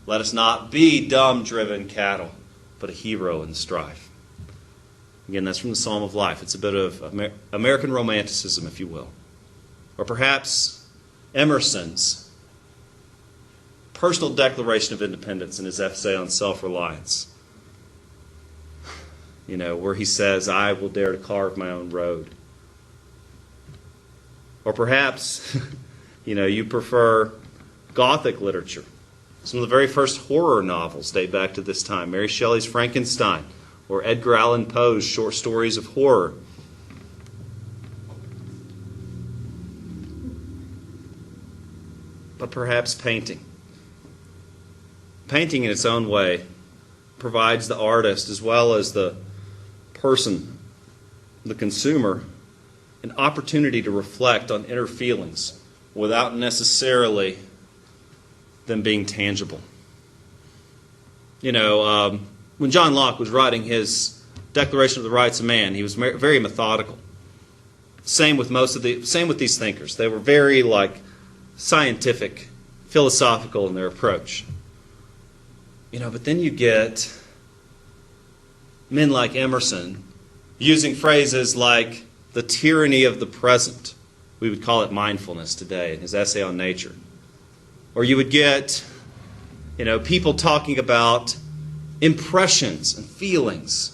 let us not be dumb-driven cattle, but a hero in the strife." Again, that's from the Psalm of Life. It's a bit of American Romanticism, if you will. Or perhaps Emerson's personal declaration of independence in his essay on self-reliance. Where he says, "I will dare to carve my own road." Or perhaps, you prefer Gothic literature. Some of the very first horror novels date back to this time. Mary Shelley's Frankenstein, or Edgar Allan Poe's short stories of horror. But perhaps painting. Painting in its own way provides the artist as well as the person, the consumer, an opportunity to reflect on inner feelings without necessarily them being tangible. When John Locke was writing his Declaration of the Rights of Man, he was very methodical. Same with these thinkers. They were very scientific, philosophical in their approach. But then you get men like Emerson using phrases like the tyranny of the present. We would call it mindfulness today in his essay on nature. Or you would get, people talking about impressions and feelings.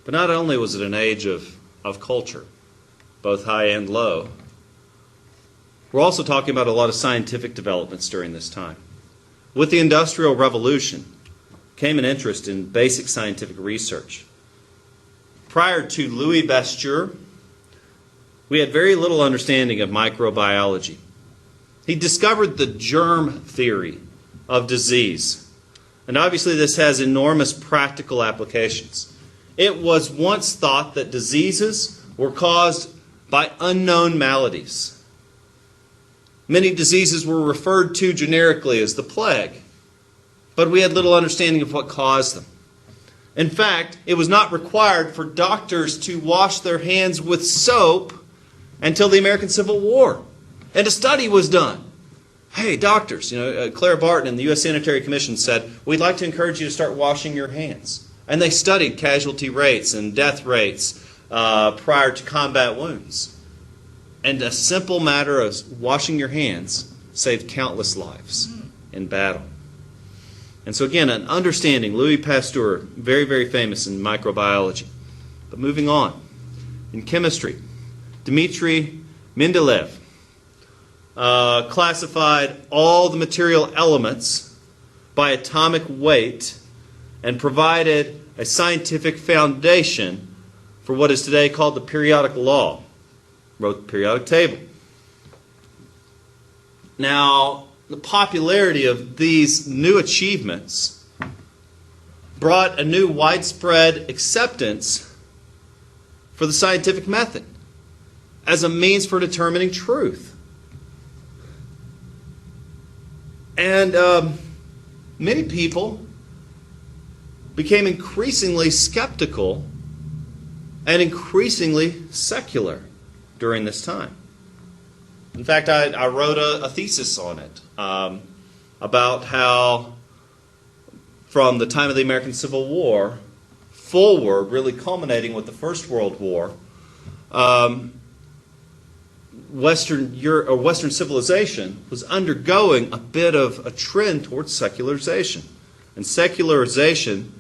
But not only was it an age of culture, both high and low, we're also talking about a lot of scientific developments during this time. With the Industrial Revolution came an interest in basic scientific research. Prior to Louis Pasteur, we had very little understanding of microbiology. He discovered the germ theory of disease. And obviously this has enormous practical applications. It was once thought that diseases were caused by unknown maladies. Many diseases were referred to generically as the plague, but we had little understanding of what caused them. In fact, it was not required for doctors to wash their hands with soap until the American Civil War. And a study was done. Hey, doctors, Clara Barton and the U.S. Sanitary Commission said, we'd like to encourage you to start washing your hands. And they studied casualty rates and death rates prior to combat wounds. And a simple matter of washing your hands saved countless lives in battle. And so again, an understanding, Louis Pasteur, very, very famous in microbiology. But moving on, in chemistry, Dmitry Mendeleev classified all the material elements by atomic weight and provided a scientific foundation for what is today called the periodic law. Wrote the periodic table. Now, the popularity of these new achievements brought a new widespread acceptance for the scientific method as a means for determining truth. And many people became increasingly skeptical and increasingly secular during this time. In fact, I wrote a thesis on it about how from the time of the American Civil War forward, really culminating with the First World War, Western civilization was undergoing a bit of a trend towards secularization. And secularization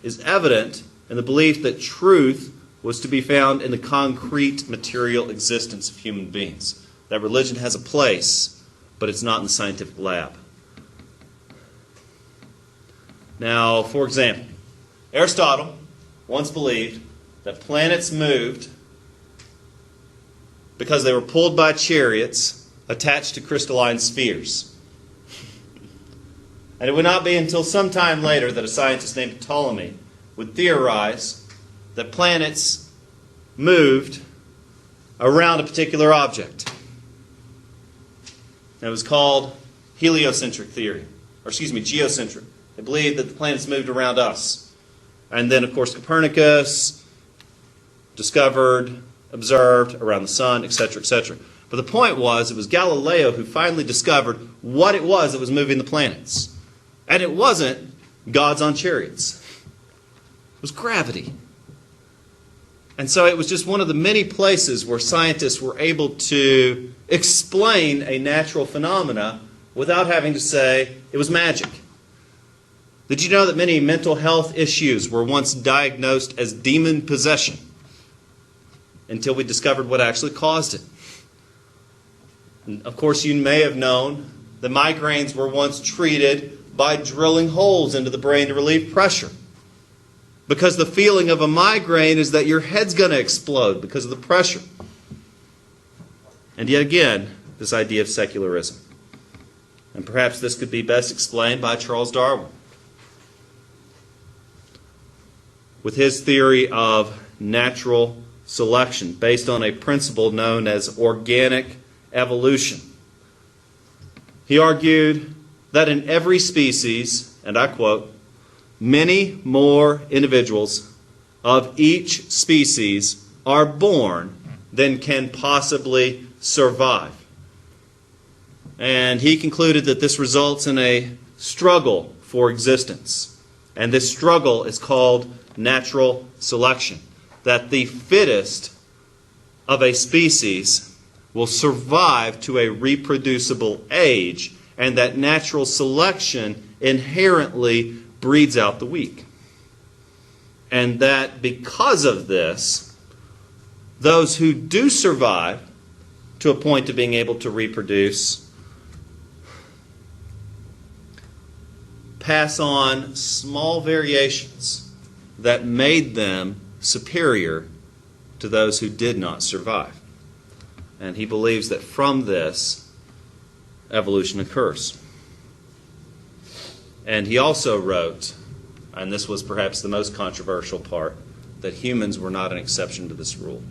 is evident in the belief that truth was to be found in the concrete material existence of human beings. That religion has a place, but it's not in the scientific lab. Now, for example, Aristotle once believed that planets moved because they were pulled by chariots attached to crystalline spheres. And it would not be until some time later that a scientist named Ptolemy would theorize that planets moved around a particular object. And it was called heliocentric theory, geocentric. They believed that the planets moved around us. And then, of course, Copernicus discovered, observed around the sun, etc., etc. But the point was, it was Galileo who finally discovered what it was that was moving the planets. And it wasn't gods on chariots. It was gravity. And so it was just one of the many places where scientists were able to explain a natural phenomena without having to say it was magic. Did you know that many mental health issues were once diagnosed as demon possession until we discovered what actually caused it? And of course, you may have known that migraines were once treated by drilling holes into the brain to relieve pressure. Because the feeling of a migraine is that your head's going to explode because of the pressure. And yet again, this idea of secularism. And perhaps this could be best explained by Charles Darwin, with his theory of natural selection based on a principle known as organic evolution. He argued that in every species, and I quote, many more individuals of each species are born than can possibly survive. And he concluded that this results in a struggle for existence. And this struggle is called natural selection. That the fittest of a species will survive to a reproducible age, and that natural selection inherently breeds out the weak. And that because of this, those who do survive to a point of being able to reproduce pass on small variations that made them superior to those who did not survive. And he believes that from this, evolution occurs. And he also wrote, and this was perhaps the most controversial part, that humans were not an exception to this rule.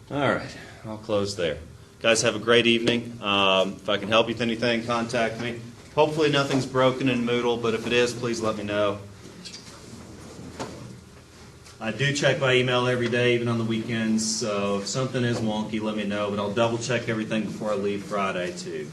All right, I'll close there. Guys, have a great evening. If I can help you with anything, contact me. Hopefully nothing's broken in Moodle, but if it is, please let me know. I do check my email every day, even on the weekends, so if something is wonky, let me know, but I'll double check everything before I leave Friday, too.